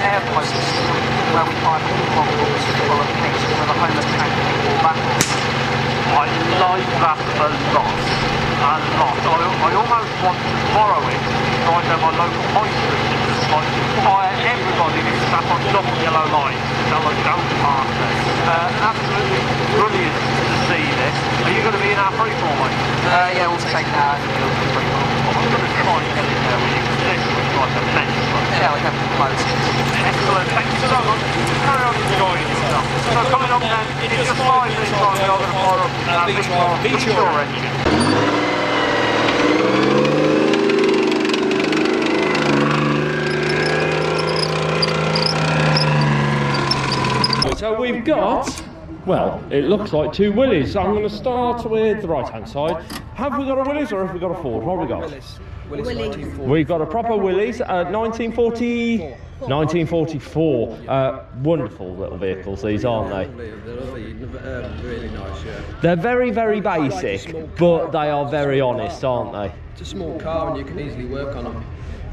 airflow system, where we fire all bombs full of pinks with a homeless tank or battle. I like that a lot. I almost want to borrow it so I know my local hoisters just like fire everybody who's sat on double yellow lines so I don't pass it. Absolutely brilliant to see this. Are you going to be in our free-for-all, mate? Yeah, we'll take that and we'll be free-for-all. I'm going to try and get in there with you. This looks like a mess. Yeah, we have to close it. Excellent, thank you so much. Carry on enjoying yourself. So coming up then, it's just 5 minutes time we are going to fire up Meteor engine. So we've got, well, it looks like 2 Willies. So I'm going to start with the right-hand side. Have we got a Willys or have we got a Ford? What have we got? Willys. We've got a proper Willys, 1944. Wonderful little vehicles, these, aren't they? They're lovely, really nice, yeah. They're very, very basic, but they are very honest, aren't they? It's a small car and you can easily work on them.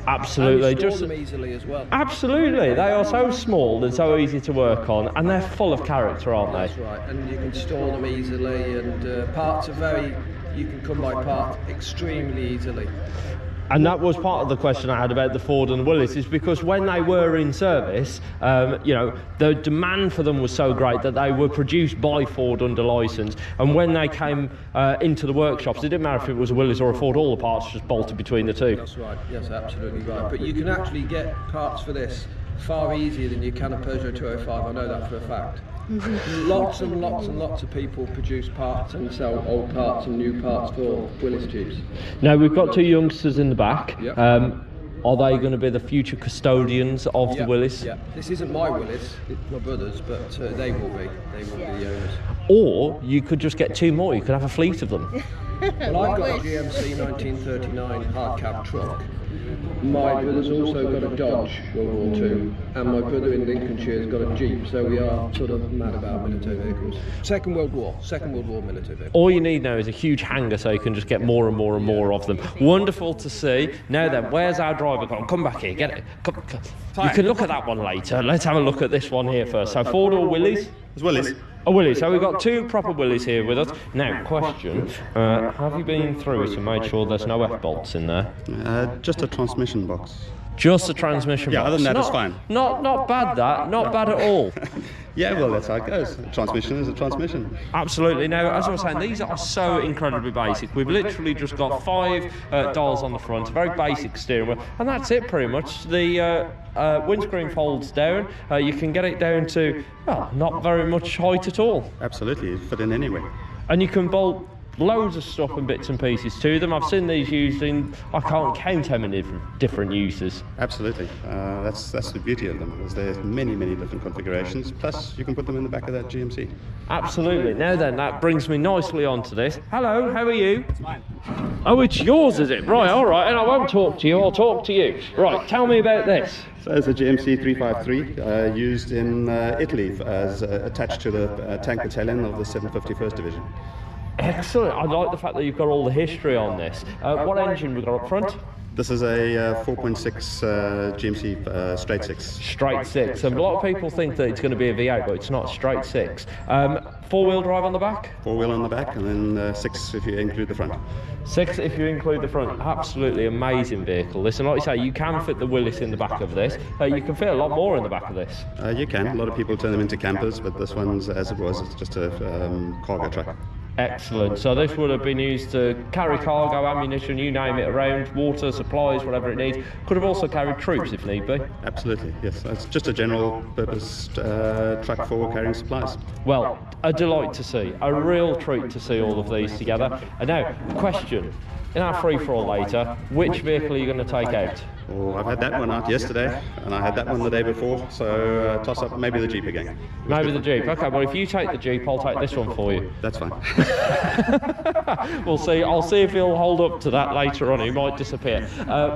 Absolutely, and you store them easily as well. Absolutely, they are so small and so easy to work on, and they're full of character, aren't they? That's right, and you can store them easily, and parts are you can come by parts extremely easily. And that was part of the question I had about the Ford and the Willys, is because when they were in service, you know, the demand for them was so great that they were produced by Ford under licence. And when they came into the workshops, it didn't matter if it was a Willys or a Ford, all the parts just bolted between the two. That's right, yes, absolutely right. But you can actually get parts for this far easier than you can a Peugeot 205, I know that for a fact. Lots and lots and lots of people produce parts and sell old parts and new parts for Willys tubes. Now we've got 2 youngsters in the back. Yep. Are they going to be the future custodians of the Willys? Yeah, this isn't my Willys, it's my brother's, but they will be. They will be the owners. Or you could just get 2 more, you could have a fleet of them. Well, I've got a GMC 1939 hard cab truck. My brother's also got a Dodge World War II, and my brother in Lincolnshire's got a Jeep, so we are sort of mad about military vehicles. Second World War military vehicles. All you need now is a huge hangar so you can just get more and more and more of them. Wonderful to see. Now then, where's our driver gone? Come back here, get it. Come. You can look at that one later. Let's have a look at this one here first. So 4-door Willys? It's Willys. A Willys. So we've got 2 proper Willys here with us. Now, question, have you been through it and made sure there's no F-bolts in there? Just a transmission box. Just a transmission box? Yeah, other than that, it's fine. Not bad that, not bad at all. Yeah, well, that's how it goes. A transmission is a transmission. Absolutely. Now, as I was saying, these are so incredibly basic. We've literally just got 5 dials on the front, a very basic steering wheel, and that's it pretty much. The windscreen folds down. You can get it down to, well, not very much height at all. Absolutely, fit in anyway. And you can bolt loads of stuff and bits and pieces to them. I've seen these used in, I can't count how many different uses. Absolutely. That's the beauty of them, is there's many different configurations, plus you can put them in the back of that GMC. Absolutely. Now then, that brings me nicely onto this. Hello, how are you? It's mine. Oh, it's yours, is it? Right, all right, and I won't talk to you, I'll talk to you. Right, tell me about this. So it's a GMC 353 used in Italy as attached to the tank battalion of the 751st Division. Excellent. I like the fact that you've got all the history on this. What engine we got up front? This is a 4.6 GMC straight 6. Straight 6. And a lot of people think that it's going to be a V8, but it's not. Straight 6. 4-wheel drive on the back? 4-wheel on the back, and then 6 if you include the front. 6 if you include the front. Absolutely amazing vehicle. Listen, like you say, you can fit the Willys in the back of this. You can fit a lot more in the back of this. You can. A lot of people turn them into campers, but this one's, as it was, it's just a cargo truck. Excellent. So this would have been used to carry cargo, ammunition, you name it, around, water, supplies, whatever it needs. Could have also carried troops if need be. Absolutely, yes. It's just a general purpose truck for carrying supplies. Well, a delight to see. A real treat to see all of these together. And now, question. In our free-for-all later, which vehicle are you going to take out? Well, I've had that one out yesterday, and I had that one the day before, so toss up maybe the Jeep again. Maybe the Jeep. Okay, well, if you take the Jeep, I'll take this one for you. That's fine. We'll see. I'll see if he'll hold up to that later on. He might disappear.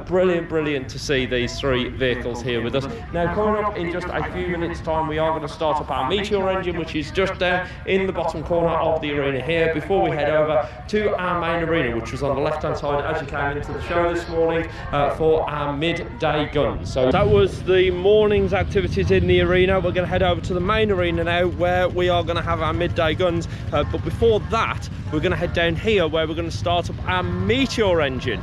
Brilliant to see these 3 vehicles here with us. Now, coming up in just a few minutes' time, we are going to start up our Meteor engine, which is just down in the bottom corner of the arena here, before we head over to our main arena, which was on the left-hand side as you came into the show this morning for our Midday Guns. So that was the morning's activities in the arena. We're going to head over to the main arena now, where we are going to have our Midday Guns. But before that, we're going to head down here, where we're going to start up our Meteor engine.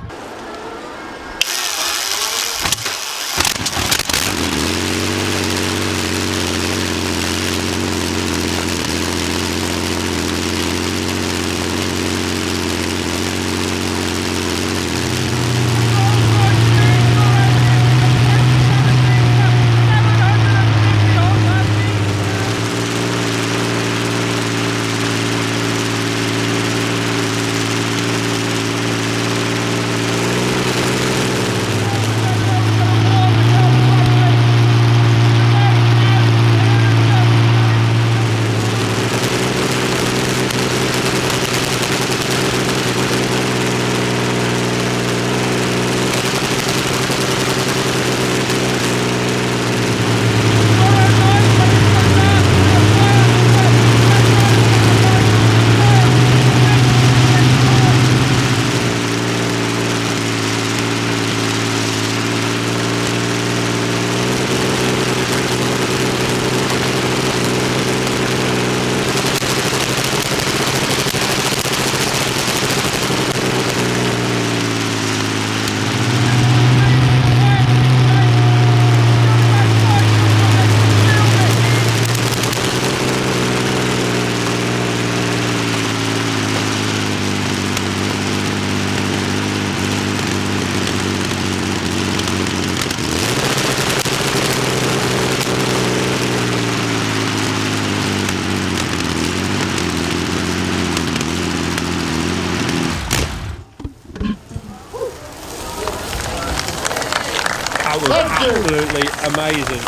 That was absolutely amazing.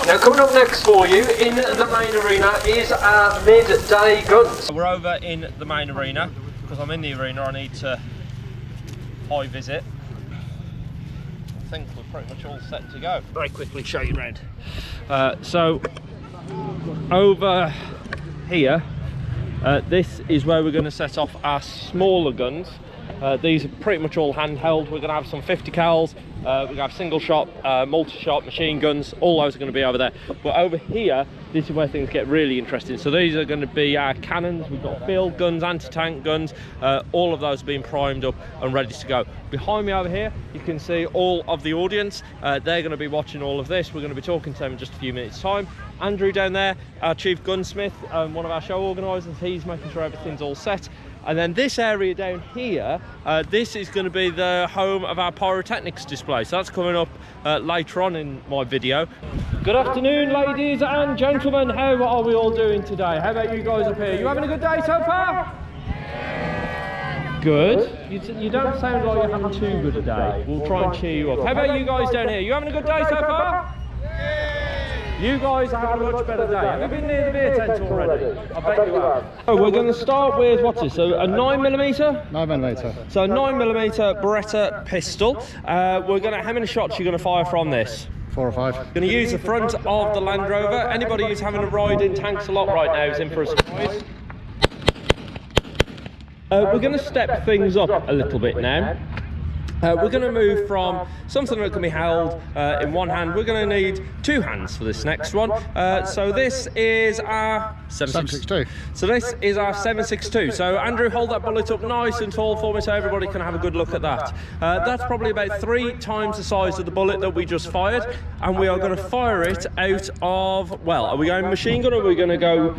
Now coming up next for you in the main arena is our Midday Guns. We're over in the main arena. Because I'm in the arena, I need to high visit. I think we're pretty much all set to go. Very quickly show you around. So over here, this is where we're going to set off our smaller guns. These are pretty much all handheld. We're going to have some 50 cals, we're going to have single shot, multi-shot, machine guns, all those are going to be over there. But over here, this is where things get really interesting. So these are going to be our cannons. We've got field guns, anti-tank guns, all of those being primed up and ready to go. Behind me over here, you can see all of the audience. They're going to be watching all of this. We're going to be talking to them in just a few minutes' time. Andrew down there, our chief gunsmith, one of our show organisers, he's making sure everything's all set. And then this area down here, this is going to be the home of our Pyrotechnics display. So that's coming up later on in my video. Good afternoon, ladies and gentlemen. How are we all doing today? How about you guys up here? You having a good day so far? Good. You don't sound like you're having too good a day. We'll try and cheer you up. How about you guys down here? You having a good day so far? You guys have had a much better day. Have you been near the beer tent already? I bet you have. Oh, we're going to start with, what's this? So a 9mm? 9mm. So a 9mm Beretta pistol. We're going to, how many shots are you going to fire from this? 4 or 5. Going to use the front of the Land Rover. Anybody who's having a ride in tanks a lot right now is in for a surprise. We're going to step things up a little bit now. We're going to move from something that can be held in one hand. We're going to need 2 hands for this next one. So this is our 7.62. So this is our 7.62. So Andrew, hold that bullet up nice and tall for me so everybody can have a good look at that. That's probably about 3 times the size of the bullet that we just fired, and we are going to fire it out of, well, are we going machine gun or are we going to go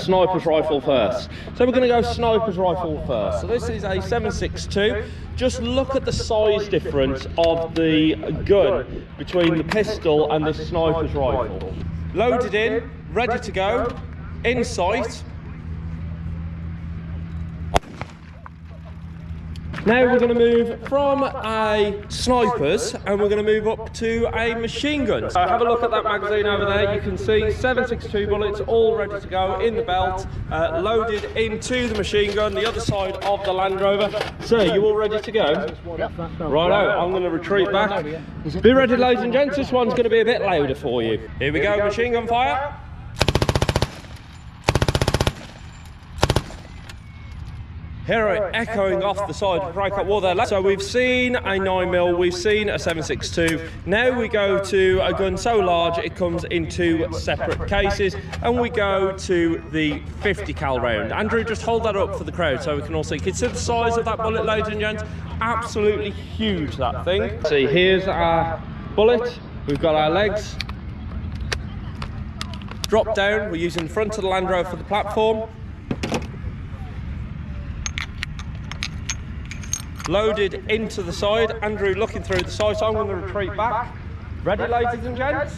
sniper's rifle first? So we're going to go sniper's rifle first. So this is a 7.62. Just look at the size difference of the gun between the pistol and the sniper's rifle. Loaded in, ready to go, in sight. Now we're going to move from a sniper's and we're going to move up to a machine gun. So have a look at that magazine over there. You can see 7.62 bullets all ready to go in the belt, loaded into the machine gun, the other side of the Land Rover. So you all ready to go? Righto, I'm going to retreat back. Be ready, ladies and gents, this one's going to be a bit louder for you. Here we go, machine gun fire. Here echoing off the side of breakout wall there. So we've seen a 9mm, we've seen a 7.62. Now we go to a gun so large it comes in 2 separate cases, and we go to the 50 cal round. Andrew, just hold that up for the crowd so we can all see. Consider the size of that bullet, ladies and gents. Absolutely huge, that thing. See, here's our bullet. We've got our legs. Drop down. We're using the front of the Land Rover for the platform. Loaded into the side. Andrew looking through the side, so I'm going to retreat back. Ready, ladies and gents?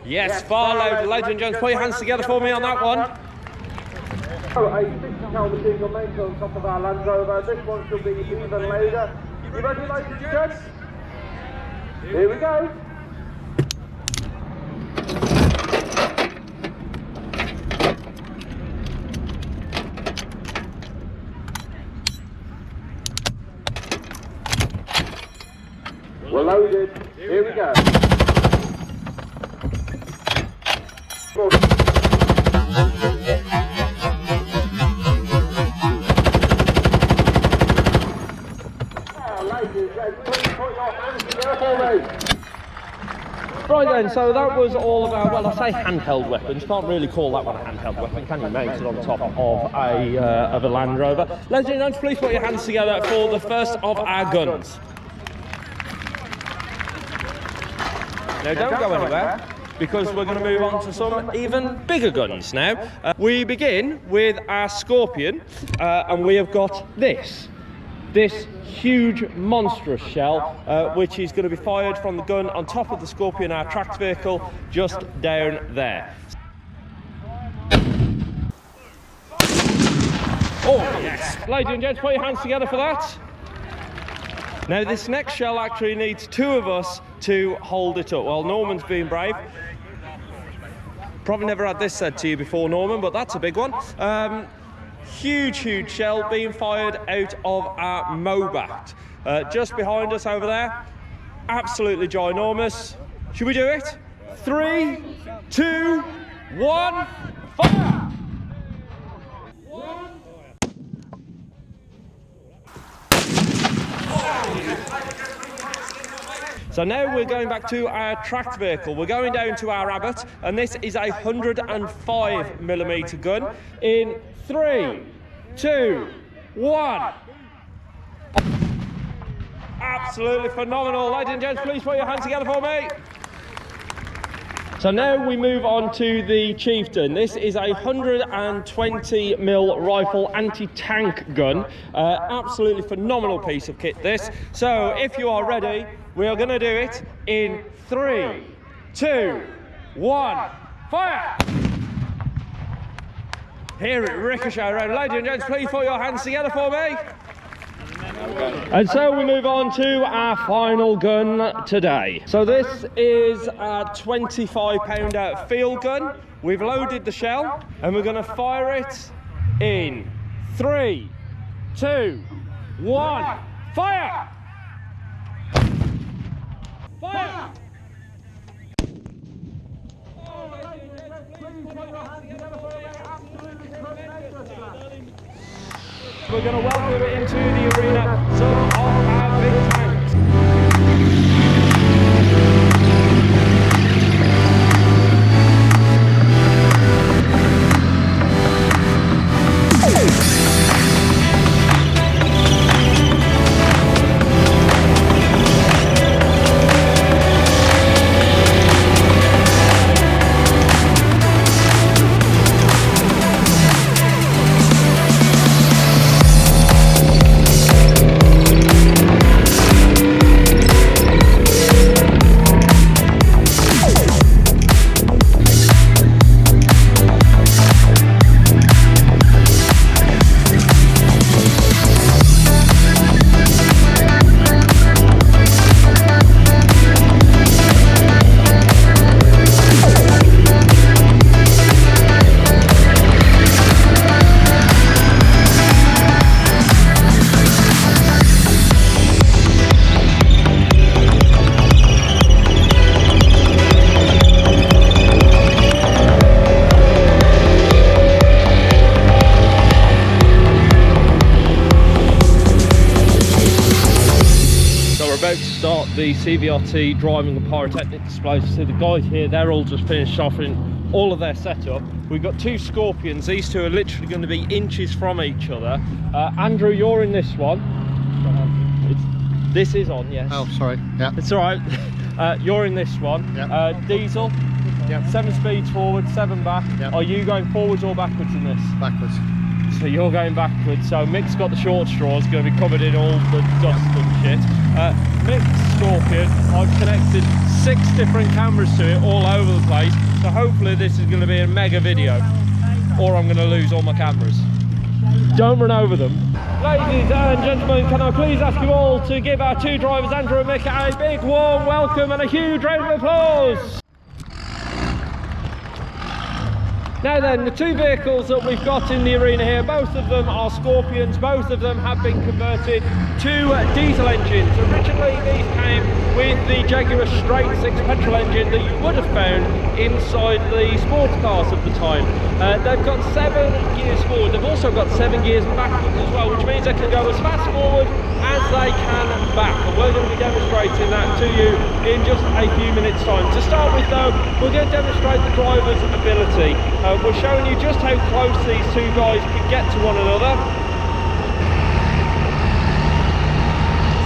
Yes, far louder, ladies and gents. Put your hands together for me on that one. Oh, a 50 cal machine gun mounted on top of our Land Rover. This one should be even louder. You ready, ladies and gents? Here we go. We're loaded. Here we go. Right then, so that was all of our, well, I say handheld weapons. Can't really call that one a handheld weapon, can you? Mounted on top of a Land Rover. Ladies and gentlemen, please put your hands together for the first of our guns. Now don't go anywhere, because we're going to move on to some even bigger guns now. We begin with our Scorpion, and we have got this huge monstrous shell, which is going to be fired from the gun on top of the Scorpion, our tracked vehicle, just down there. Oh yes, ladies and gents, put your hands together for that. Now this next shell actually needs two of us to hold it up. Well, Norman's being brave. Probably never had this said to you before, Norman, but that's a big one. Huge shell being fired out of our Mobat. Just behind us over there. Absolutely ginormous. Should we do it? 3, 2, 1, fire! So now we're going back to our tracked vehicle. We're going down to our Abbott, and this is a 105mm gun. In 3, 2, 1. Absolutely phenomenal. Ladies and gents, please put your hands together for me. So now we move on to the Chieftain. This is a 120mm rifle anti-tank gun. Absolutely phenomenal piece of kit, this. So if you are ready, we are going to do it in 3, 2, 1, fire! Hear it ricochet around. Ladies and gents, please put your hands together for me. And so we move on to our final gun today. So this is a 25-pounder field gun. We've loaded the shell and we're going to fire it in 3, 2, 1, fire! Fire! We're going to welcome into the arena some of our big tanks. The CVRT driving and pyrotechnic displays. So the guys here, they're all just finished off in all of their setup. We've got two Scorpions. These two are literally going to be inches from each other. Andrew, you're in this one. This is on, yes. Oh, sorry. Yeah. It's all right. You're in this one. Yeah. Diesel. Yeah. 7 speeds forward, 7 back. Yeah. Are you going forwards or backwards in this? Backwards. So you're going backwards. So Mick's got the short straw. It's going to be covered in all the dust and shit. Mick's Scorpion, I've connected 6 different cameras to it all over the place. So hopefully this is going to be a mega video, or I'm going to lose all my cameras. Don't run over them. Ladies and gentlemen, can I please ask you all to give our two drivers, Andrew and Mick, a big warm welcome and a huge round of applause. Now then, the two vehicles that we've got in the arena here, both of them are Scorpions. Both of them have been converted to diesel engines. Originally these came with the Jaguar straight 6 petrol engine that you would have found inside the sports cars of the time. They've got 7 gears forward. They've also got 7 gears backwards as well, which means they can go as fast forward as they can back. And we're going to be demonstrating that to you in just a few minutes time. To start with though, we're going to demonstrate the driver's ability. We're showing you just how close these two guys can get to one another.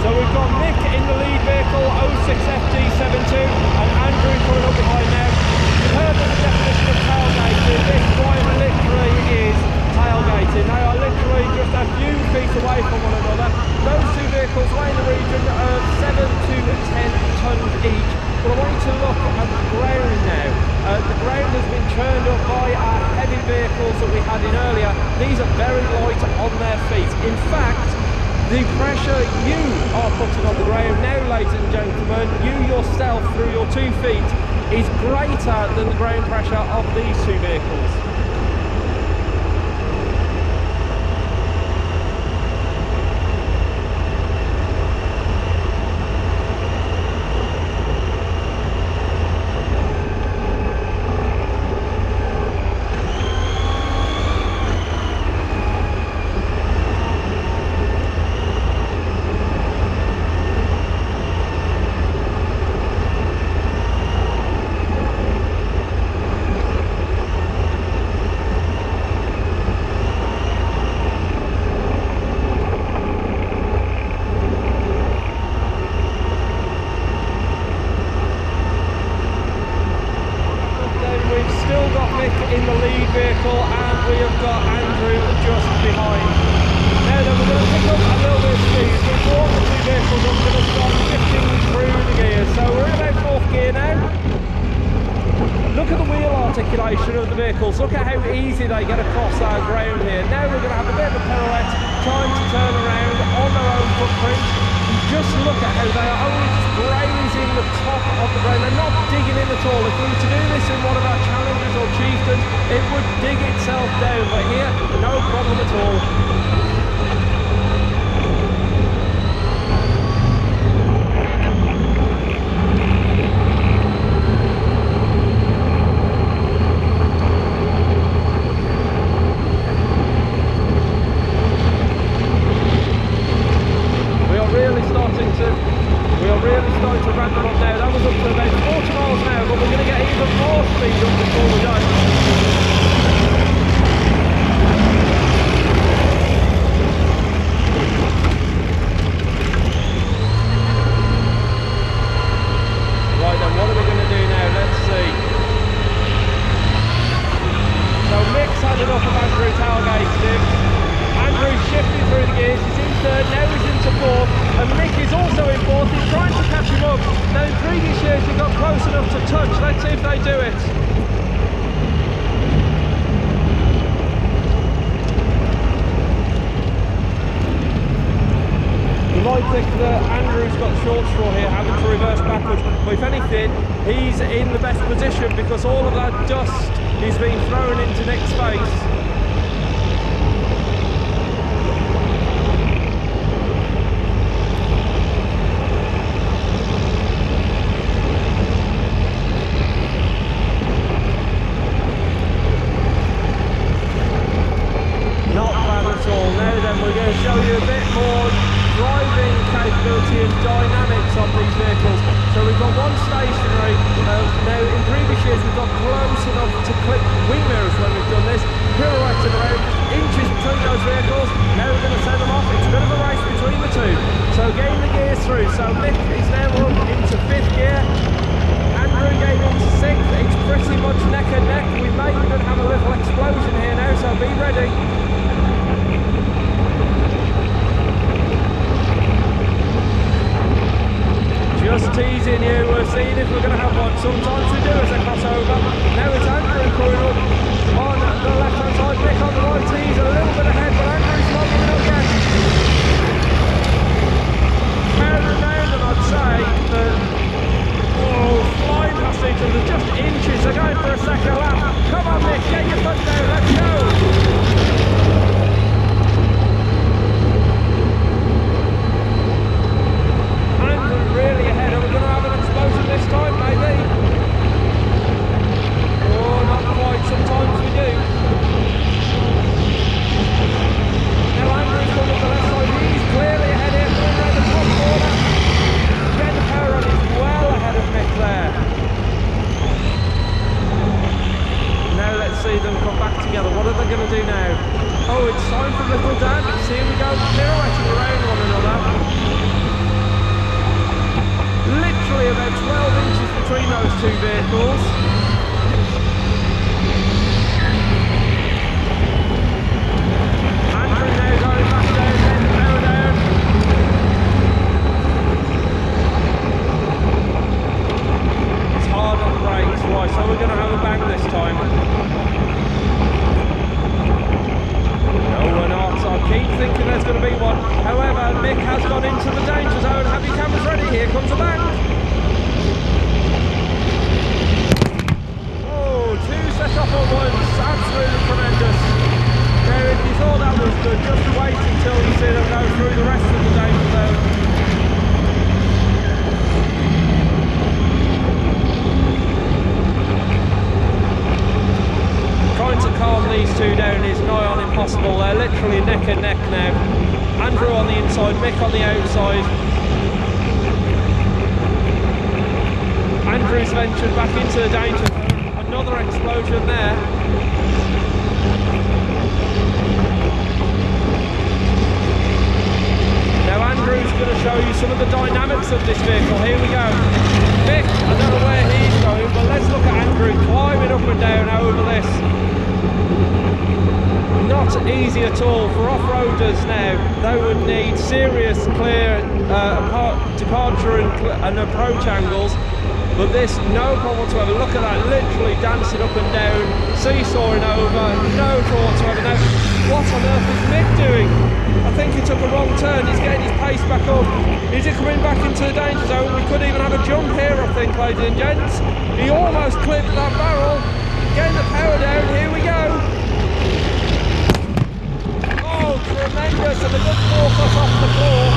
So we've got Mick in the lead vehicle, 06FD72, and Andrew coming up behind now. You've heard of the definition of tailgating. This driver literally is tailgating. They are literally just a few feet away from one another. Those two vehicles weigh in the region of 7 to 10 tonnes each. But I want you to look at the ground now. The ground has been churned up by our heavy vehicles that we had in earlier. These are very light on their feet. In fact, the pressure you are putting on the ladies and gentlemen, you yourself through your 2 feet is greater than the ground pressure of these 2 vehicles. In the lead vehicle, and we have got Andrew just behind. Now then, we're going to pick up a little bit of speed. We've brought the 2 vehicles, I'm going to start shifting through the gears. So we're in about 4th gear now. Look at the wheel articulation of the vehicles. Look at how easy they get across our ground here. Now we're going to have a bit of a pirouette, trying to turn around on their own footprint. Just look at how they are only just grazing the top of the ground. They're not digging in at all. If we were to do this in one of our challenges or chieftains, it would dig itself down. But here, no problem at all. We are really starting to ramp them up now. That was up to about 40 miles an hour, but we're going to get even more speed up before we go. Right then, what are we going to do now? Let's see. So Mick's had enough of Andrew tailgating him. Andrew's shifting through the gears, he's in 3rd, now he's into 4th, and Mick is also in 4th, he's trying to catch him up. Now in previous years he got close enough to touch, let's see if they do it. You might think that Andrew's got short straw here, having to reverse backwards, but if anything, he's in the best position because all of that dust is being thrown into Nick's face. Show you a bit more driving capability and dynamics of these vehicles. So we've got one stationary. Now in previous years we've got close enough to clip wing mirrors when we've done this, pirouetting around inches between those vehicles. Now we're going to send them off. It's a bit of a race between the 2. So getting the gears through. So Mick is now up into 5th gear. Andrew getting into 6th. It's pretty much neck and neck. We may even have a little explosion here now, so be ready. Just teasing you, we're seeing if we're going to have one. Sometimes we do as a crossover. Now it's Andrew coming up on the left hand side, Mick on the right. He's a little bit ahead, but Andrew's not coming up yet. Round and round, and I'd say that, flying past each other, just inches. They're going for a second lap. Come on Mick, get your foot down, let's go. Really ahead. Are we going to have an explosion this time, maybe? Oh, not quite. Sometimes we do. Now Andrew's coming up the left side. He's clearly ahead here, coming around the top corner. Ben Heron is well ahead of Mick there. Now let's see them come back together. What are they going to do now? Oh, it's time for Little Dan. Here we go, pirouetting around one another. Literally about 12 inches between those 2 vehicles. Andrew now going back down, then power down. It's hard on the brakes, right, so we're going to have a bang this time. No, we're not. I keep thinking there's going to be one. However, Mick has gone into the danger zone. Have your cameras ready? Here comes side. Andrews ventured back into the danger zone. Another explosion there. Now Andrew's going to show you some of the dynamics of this vehicle. Here we go. Mick, I don't know where he's going, but let's look at Andrew climbing up and down over this. Not easy at all for off-roaders now. They would need serious clear departure and approach angles, but this no problem whatsoever. Look at that, literally dancing up and down, seesawing over, no trouble whatsoever. Now, what on earth is Mick doing? I think he took a wrong turn. He's getting his pace back up. Is he coming back into the danger zone? We could even have a jump here, I think, ladies and gents. He almost clipped that barrel. Getting the power down, here we go. Oh, tremendous, and a good 4 foot off the floor.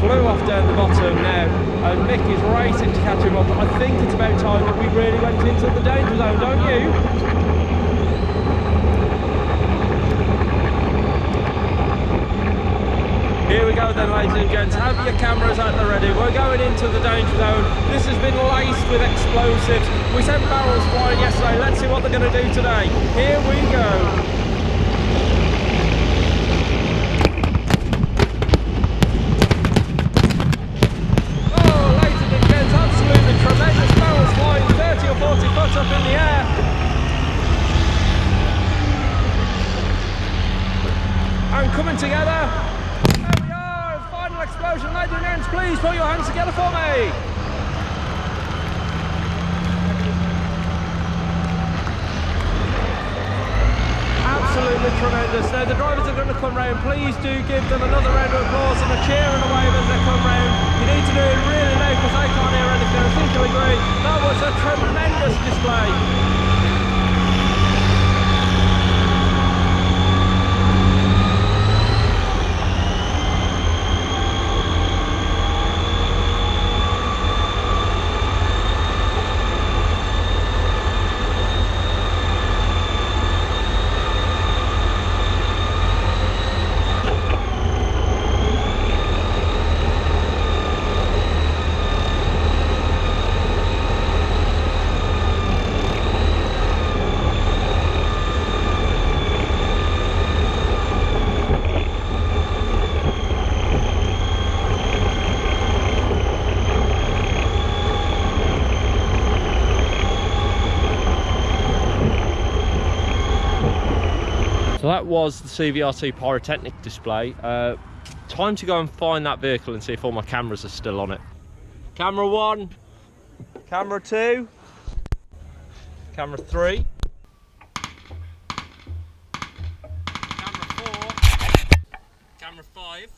Flew off down the bottom now, and Mick is racing to catch him up. I think it's about time that we really went into the danger zone, don't you? Here we go then, ladies and gents. Have your cameras at the ready. We're going into the danger zone. This has been laced with explosives. We sent barrels flying yesterday. Let's see what they're going to do today. Here we go. Tremendous barrels flying 30 or 40 foot up in the air. And coming together. There we are, final explosion. Ladies and gents, please put your hands together for me. Absolutely tremendous. Now the drivers are going to come round. Please do give them another round of applause and a cheer and a wave as they come round. You need to do it really loud because they can't hear anything. I think you'll agree. That was a tremendous display. So that was the CVRT Pyrotechnic display. Time to go and find that vehicle and see if all my cameras are still on it. Camera 1, camera 2, camera 3, camera 4, camera 5.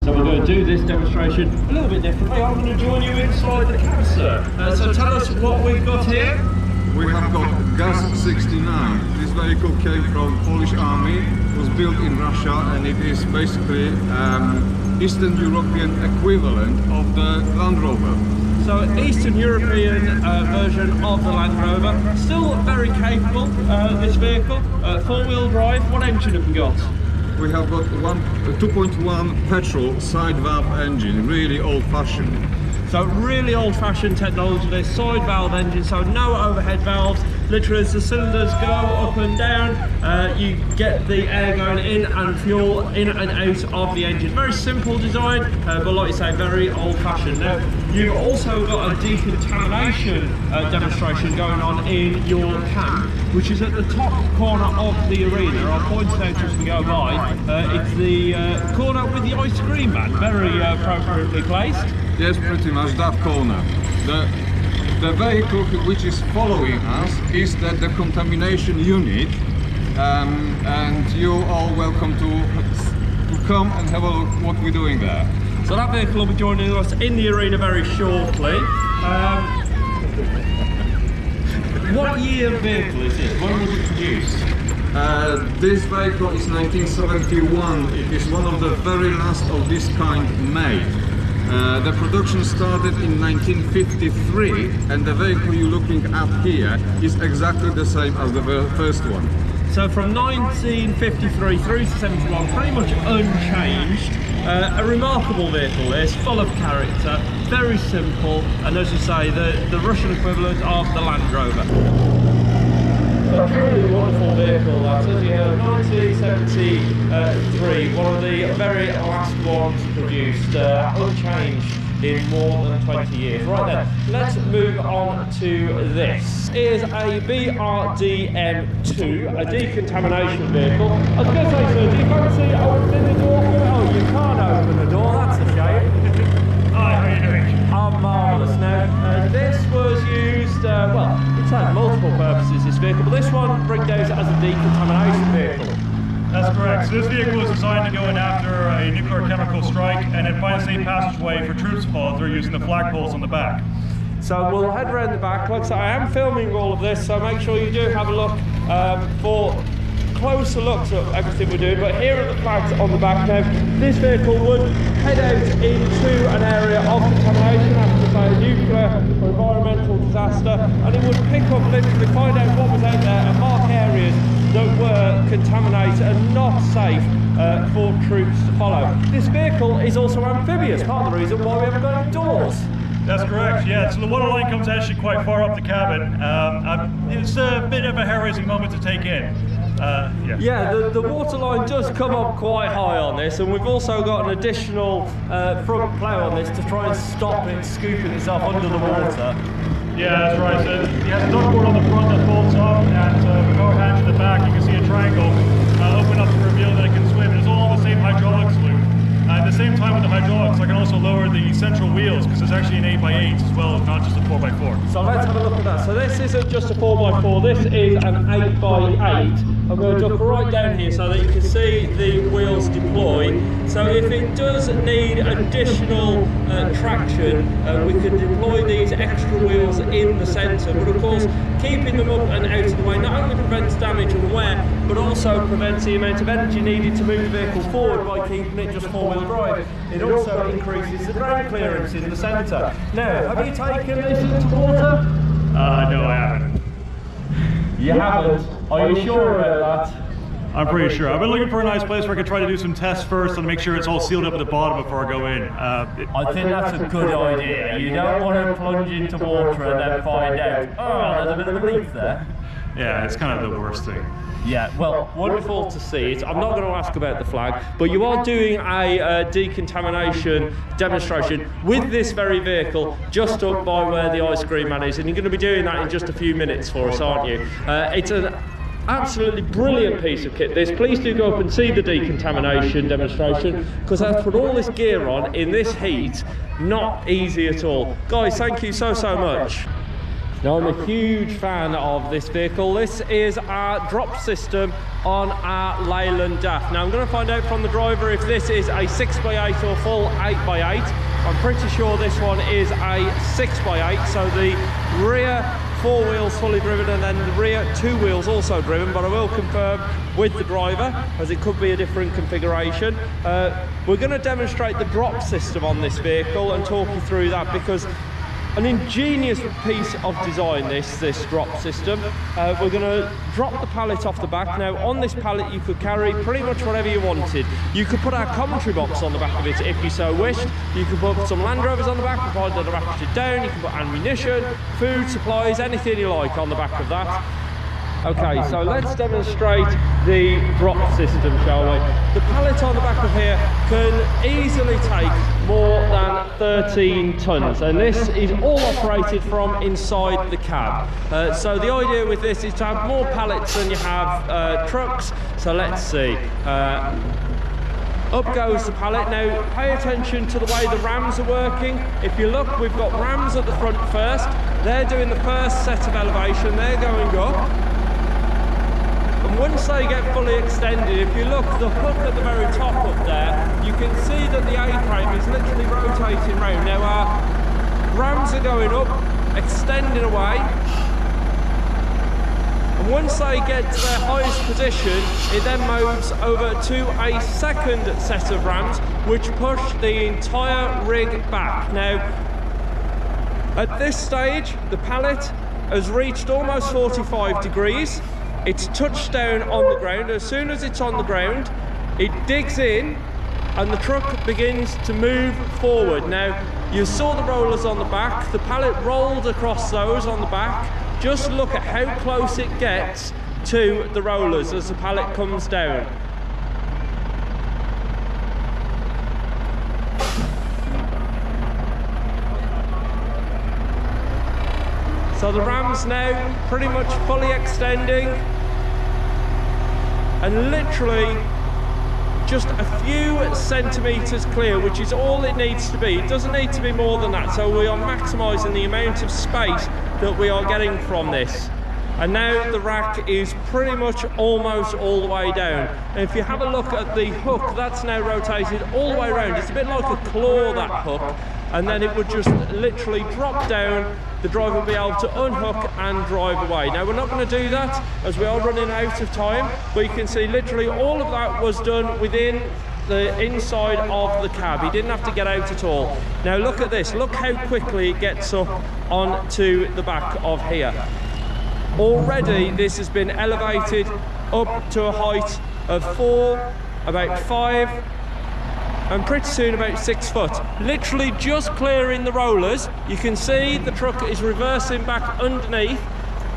So we're going to do this demonstration a little bit differently. I'm going to join you inside the cab, sir. So tell us what we've got here. We have got Gas 69. This vehicle came from Polish Army, was built in Russia, and it is basically Eastern European equivalent of the Land Rover. So Eastern European version of the Land Rover. Still very capable, this vehicle. 4-wheel drive. What engine have we got? We have got 2.1 petrol side valve engine, really old-fashioned. So really old-fashioned technology, this side valve engine, so no overhead valves. Literally as the cylinders go up and down, you get the air going in and fuel in and out of the engine. Very simple design, but like you say, very old-fashioned. Now, you've also got a decontamination demonstration going on in your camp, which is at the top corner of the arena. I'll point it out as we go by. It's the corner with the ice cream man, very appropriately placed. Yes, pretty much that corner. The vehicle which is following us is the decontamination unit, and you're all welcome to come and have a look what we're doing there. So that vehicle will be joining us in the arena very shortly. What year vehicle is it? When was it produced? This vehicle is 1971. It is one of the very last of this kind made. The production started in 1953, and the vehicle you're looking at here is exactly the same as the first one. So from 1953 through to 71, pretty much unchanged. A remarkable vehicle this, full of character, very simple, and as you say, the Russian equivalent of the Land Rover. A truly wonderful vehicle, that, as you know, 1973, one of the very last ones produced, unchanged in more than 20 years. Right then, let's move on to this. Here's a BRDM2, a decontamination vehicle. I was going to say, sir, do you fancy opening the door? Oh, you can't open the door, that's a shame. Hi, how are you doing? I'm marvellous. Now, this was used, well, it's had multiple purposes, this vehicle, but this one breakdowns as a decontamination vehicle. That's correct. So this vehicle is designed to go in after a nuclear chemical strike and then find a safe passageway for troops to follow through using the flagpoles on the back. So we'll head around the back. Like I say, I am filming all of this, so make sure you do have a look for closer looks at everything we're doing. But here are the flags on the back now. This vehicle would head out into an area of contamination after, say, a nuclear or environmental disaster, and it would pick up, literally find out what was out there and mark areas that were contaminated and not safe for troops to follow. This vehicle is also amphibious, part of the reason why we haven't got any doors. That's correct, yeah. So the water line comes actually quite far up the cabin. It's a bit of a hair-raising moment to take in. Yeah, the water line does come up quite high on this, and we've also got an additional front plough on this to try and stop it scooping itself under the water. Yeah, that's right. So you have a duckboard on the front that bolts up, and with power hatch in the back, you can see a triangle open up to reveal that it can swim. It's all on the same hydraulics loop. At the same time with the hydraulics, I can also lower the central wheels because it's actually an 8x8 as well, not just a 4x4. So let's have a look at that. So this isn't just a 4x4, this is an 8x8. I'm going to duck right down here so that you can see the wheels deploy. So if it does need additional traction, we can deploy these extra wheels in the centre, but of course keeping them up and out of the way not only prevents damage and wear, but also prevents the amount of energy needed to move the vehicle forward by keeping it just four-wheel drive. It also increases the ground clearance in the centre. Now, have you taken this into water? No, I haven't. You haven't? Are you sure about that? I'm pretty sure. I've been looking for a nice place where I can try to do some tests first and make sure it's all sealed up at the bottom before I go in. I think that's a good idea. You don't want to plunge into water and then find out, oh, there's a bit of a leak there. Yeah, it's kind of the worst thing. Yeah, well, wonderful to see it. I'm not going to ask about the flag, but you are doing a decontamination demonstration with this very vehicle just up by where the ice cream man is, and you're going to be doing that in just a few minutes for us, aren't you? It's an absolutely brilliant piece of kit this. Please do go up and see the decontamination demonstration, because I've put all this gear on in this heat. Not easy at all. Guys, thank you so much. Now, I'm a huge fan of this vehicle. This is our drop system on our Leyland DAF. Now, I'm going to find out from the driver if this is a 6x8 or full 8x8. I'm pretty sure this one is a 6x8, so the rear four wheels fully driven and then the rear two wheels also driven, but I will confirm with the driver as it could be a different configuration. We're going to demonstrate the drop system on this vehicle and talk you through that, because an ingenious piece of design, this drop system. We're going to drop the pallet off the back. Now, on this pallet you could carry pretty much whatever you wanted. You could put our commentary box on the back of it if you so wished. You could put some Land Rovers on the back, provided they're ratcheted down. You can put ammunition, food, supplies, anything you like on the back of that. Okay, so let's demonstrate the drop system, shall we? The pallet on the back of here can easily take more than 13 tonnes, and this is all operated from inside the cab. So the idea with this is to have more pallets than you have trucks. So let's see. Up goes the pallet. Now, pay attention to the way the rams are working. If you look, we've got rams at the front first. They're doing the first set of elevation. They're going up. And once they get fully extended, if you look, the hook at the very top up there, you can see that the A-frame is literally rotating round. Now our rams are going up, extending away. And And once they get to their highest position, it then moves over to a second set of rams, which push the entire rig back. Now, at this stage, the pallet has reached almost 45 degrees. It's touched down on the ground. As soon as it's on the ground, it digs in and the truck begins to move forward. Now, you saw the rollers on the back. The pallet rolled across those on the back. Just look at how close it gets to the rollers as the pallet comes down. So the ram's now pretty much fully extending and literally just a few centimetres clear, which is all it needs to be. It doesn't need to be more than that, so we are maximising the amount of space that we are getting from this. And now the rack is pretty much almost all the way down. And if you have a look at the hook, that's now rotated all the way around. It's a bit like a claw, that hook, and then it would just literally drop down. The driver will be able to unhook and drive away. Now, we're not going to do that as we are running out of time, but you can see literally all of that was done within the inside of the cab. He didn't have to get out at all. Now look at this, look how quickly it gets up onto the back of here. Already this has been elevated up to a height of 4, about 5, and pretty soon about 6 foot. Literally just clearing the rollers. You can see the truck is reversing back underneath,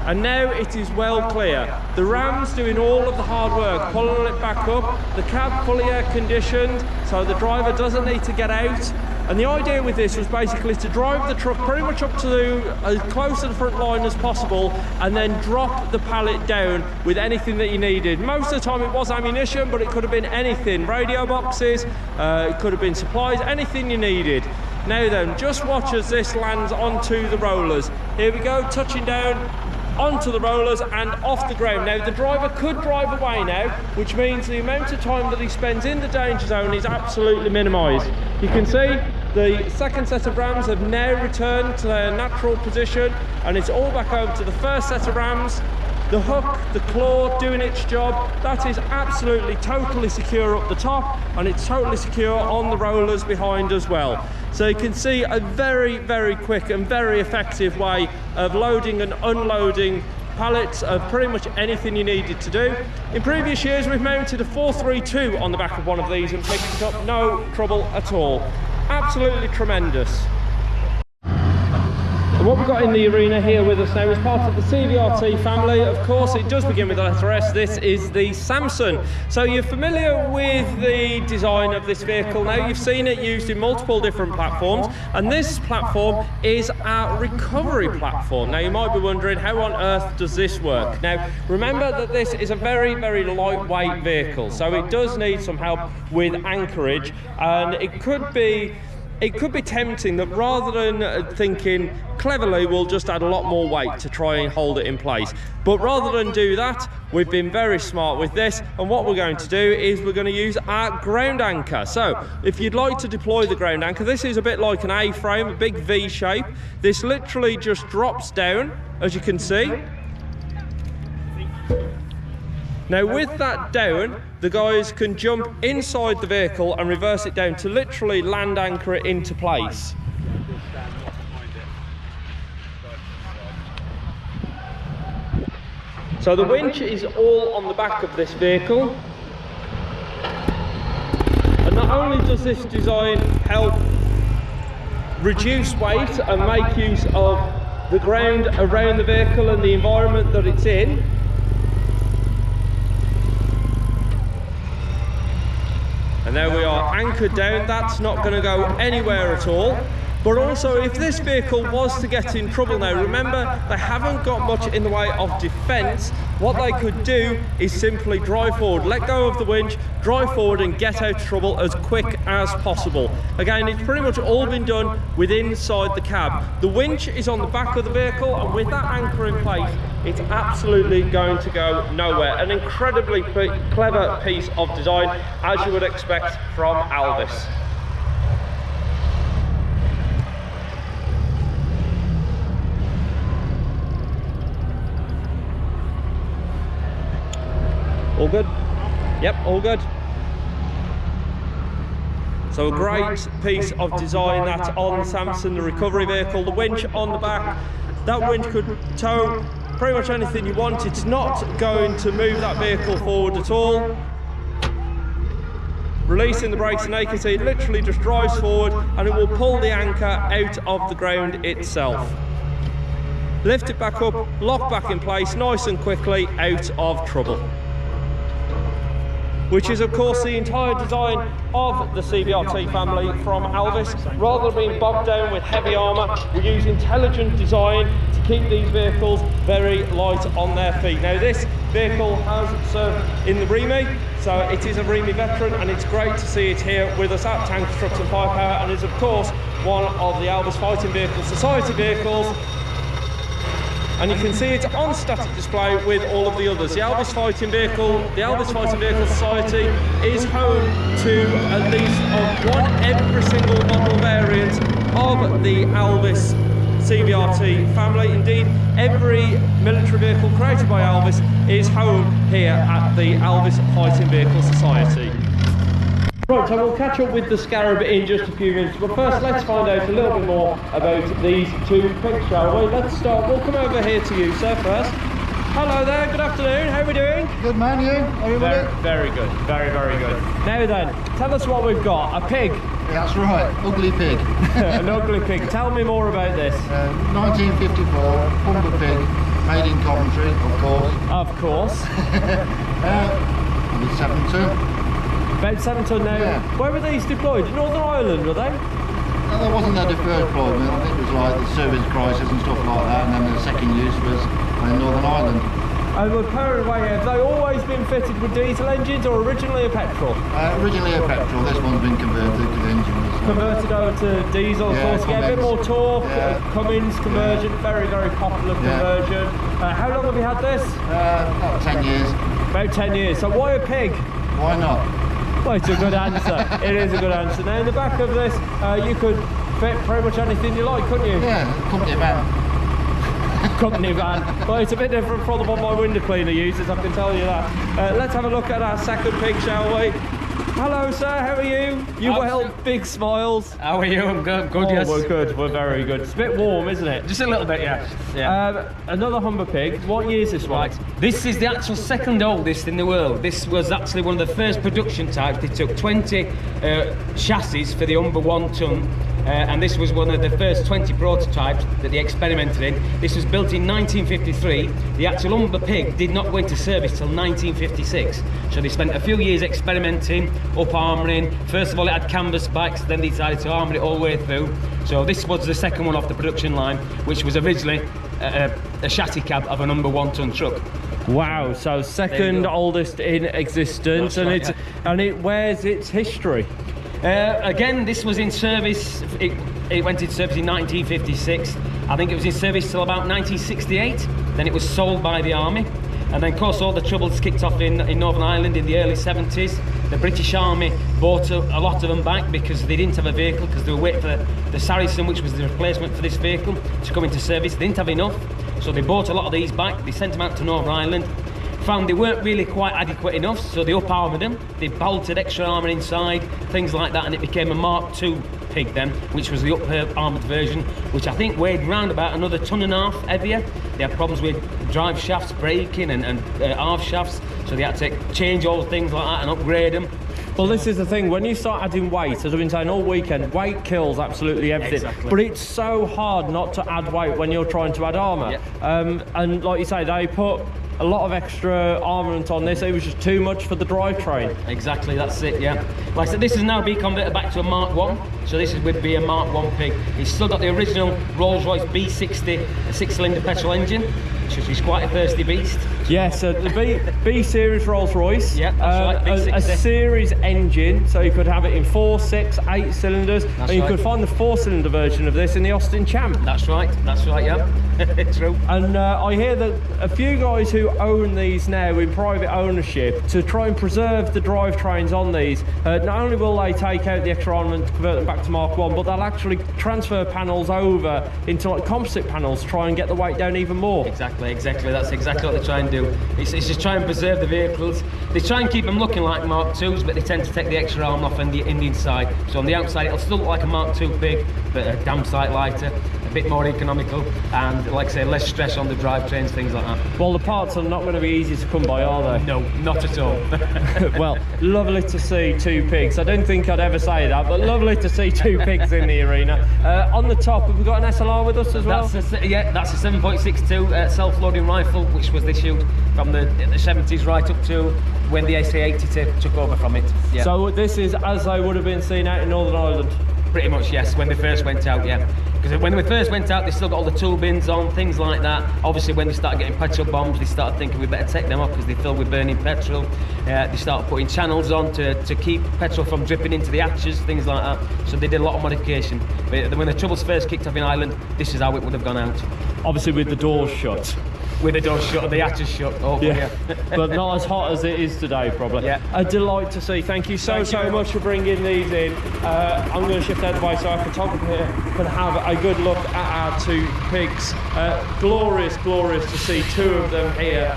and now it is well clear. The ram's doing all of the hard work, pulling it back up. The cab fully air conditioned, so the driver doesn't need to get out. And the idea with this was basically to drive the truck pretty much up to as close to the front line as possible, and then drop the pallet down with anything that you needed. Most of the time it was ammunition, but it could have been anything. Radio boxes, it could have been supplies, anything you needed. Now then, just watch as this lands onto the rollers. Here we go, touching down onto the rollers and off the ground. Now the driver could drive away now, which means the amount of time that he spends in the danger zone is absolutely minimised. You can see the second set of rams have now returned to their natural position, and it's all back over to the first set of rams. The hook, the claw doing its job. That is absolutely totally secure up the top, and it's totally secure on the rollers behind as well. So you can see a very, very quick and very effective way of loading and unloading pallets of pretty much anything you needed to do. In previous years we've mounted a 432 on the back of one of these and picked it up no trouble at all. Absolutely tremendous. And what we've got in the arena here with us now is part of the CVRT family. Of course, it does begin with the letter S. This is the Samson. So you're familiar with the design of this vehicle now. You've seen it used in multiple different platforms, and this platform is a recovery platform. Now you might be wondering, how on earth does this work? Now remember that this is a very, very lightweight vehicle, so it does need some help with anchorage, and it could be tempting that rather than thinking cleverly we'll just add a lot more weight to try and hold it in place. But rather than do that, we've been very smart with this, and what we're going to do is we're going to use our ground anchor. So if you'd like to deploy the ground anchor, this is a bit like an A-frame, a big V shape. This literally just drops down, as you can see. Now with that down, the guys can jump inside the vehicle and reverse it down to literally land anchor it into place. So the winch is all on the back of this vehicle. And not only does this design help reduce weight and make use of the ground around the vehicle and the environment that it's in, and there we are anchored down. That's not going to go anywhere at all. But also, if this vehicle was to get in trouble now, remember they haven't got much in the way of defence. What they could do is simply drive forward, let go of the winch, drive forward and get out of trouble as quick as possible. Again, it's pretty much all been done within inside the cab. The winch is on the back of the vehicle, and with that anchor in place, it's absolutely going to go nowhere. An incredibly clever piece of design, as you would expect from Alvis. All good? Yep, all good. So a great piece of design that on Samson, the recovery vehicle, the winch on the back. That winch could tow pretty much anything you want. It's not going to move that vehicle forward at all. Releasing the brakes, and you can see it literally just drives forward and it will pull the anchor out of the ground itself. Lift it back up, lock back in place nice and quickly, out of trouble. Which is of course the entire design of the CVRT family from Alvis. Rather than being bogged down with heavy armour, we use intelligent design to keep these vehicles very light on their feet. Now this vehicle has served in the Remy, so it is a Remy veteran, and it's great to see it here with us at Tanks, Trucks and Firepower, and is of course one of the Alvis Fighting Vehicle Society vehicles. And you can see it on static display with all of the others. The Alvis Fighting Vehicle Society is home to at least every single model variant of the Alvis CVRT family. Indeed, every military vehicle created by Alvis is home here at the Alvis Fighting Vehicle Society. Right, so we'll catch up with the Scarab in just a few minutes, but first let's find out a little bit more about these two pigs, shall we? Let's start, we'll come over here to you, sir, first. Hello there, good afternoon, how are we doing? Good man, you? Everybody? Very good, very good. Now then, tell us what we've got, a pig. That's right, ugly pig. An ugly pig, tell me more about this. 1954, Humber pig, made in Coventry, of course. Of course. Only 7 ton. About 7 ton now. Yeah. Where were these deployed? In Northern Ireland, were they? No, there wasn't a deferred deployment. I think it was like the service crisis and stuff like that, and then the second use was in Northern Ireland. And we're powering away here. Have they always been fitted with diesel engines or originally a petrol? Originally a petrol. This one's been converted to the engine. Converted over to diesel, of course. Get a bit more torque. Cummins conversion, very popular conversion. How long have you had this? About 10 years. About 10 years. So why a pig? Why not? Well, it's a good answer. It is a good answer. Now, in the back of this, you could fit pretty much anything you like, couldn't you? Yeah, company van. Company van. Well, it's a bit different from the one my window cleaner uses, I can tell you that. Let's have a look at our second pig, shall we? Hello, sir. How are you? You well? Big smiles. How are you? I'm good. Good, yes. We're good. We're very good. It's a bit warm, isn't it? Just a little bit, yeah. Another Humber pig. What year is this one? Right. This is the actual second oldest in the world. This was actually one of the first production types. They took 20 chassis for the Humber 1 ton. And this was one of the first 20 prototypes that they experimented in. This was built in 1953. The actual Humber pig did not go into service till 1956. So they spent a few years experimenting, up-armouring. First of all, it had canvas backs, then they decided to armour it all the way through. So this was the second one off the production line, which was originally a chassis cab of a Humber 1 ton truck. Wow, so second oldest in existence. That's right, and it wears its history. Again, this was in service, it went into service in 1956. I think it was in service till about 1968. Then it was sold by the Army. And then, of course, all the troubles kicked off in Northern Ireland in the early 70s. The British Army bought a lot of them back because they didn't have a vehicle, because they were waiting for the Saracen, which was the replacement for this vehicle, to come into service. They didn't have enough, so they bought a lot of these back. They sent them out to Northern Ireland. Found they weren't really quite adequate enough, so they up-armoured them. They bolted extra armour inside, things like that, and it became a Mark II pig then, which was the up-armoured version, which I think weighed round about another 1.5 tons heavier. They had problems with drive shafts breaking and half shafts, so they had to change all things like that and upgrade them. Well, this is the thing, when you start adding weight, as I've been saying all weekend, weight kills absolutely everything. Exactly. But it's so hard not to add weight when you're trying to add armour. Yep. And like you say, they put a lot of extra armament on this. It was just too much for the drivetrain. Exactly, that's it, yeah. Like I said, this has now been converted back to a Mark 1, so this would be a Mark 1 pig. It's still got the original Rolls-Royce B60, a 6-cylinder petrol engine, which is quite a thirsty beast. Yes, the B series Rolls-Royce. Yeah, that's right, B60. A series engine, so you could have it in 4, 6, 8 cylinders, and you could find the 4-cylinder version of this in the Austin Champ. That's right, yeah. True. And I hear that a few guys who own these now in private ownership, to try and preserve the drivetrains on these, not only will they take out the extra armament, convert them back back to Mark 1, but they'll actually transfer panels over into like composite panels, try and get the weight down even more. Exactly. That's exactly what they try and do. It's just try and preserve the vehicles. They try and keep them looking like Mark 2s, but they tend to take the extra arm off in the inside. So on the outside, it'll still look like a Mark 2 big, but a damn sight lighter, a bit more economical, and like I say, less stress on the drivetrains, things like that. Well, the parts are not going to be easy to come by, are they? No, not at all. Well, lovely to see two pigs. I don't think I'd ever say that, but lovely to see two pigs in the arena. On the top, have we got an SLR with us as well? That's a 7.62 self-loading rifle, which was issued from the 70s right up to when the AC-80 took over from it. Yeah. So this is as they would have been seen out in Northern Ireland? Pretty much, yes, when they first went out, yeah. Because when they first went out, they still got all the tool bins on, things like that. Obviously, when they started getting petrol bombs, they started thinking we better take them off because they fill with burning petrol. They started putting channels on to keep petrol from dripping into the hatches, things like that. So they did a lot of modification. But when the troubles first kicked off in Ireland, this is how it would have gone out. Obviously with the doors shut. With the doors shut, the hatches shut. Oh, yeah. But not as hot as it is today, probably. Yeah. A delight to see. Thank you so much for bringing these in. I'm going to shift out of the way so our photographer here can have a good look at our two pigs. Glorious to see two of them here.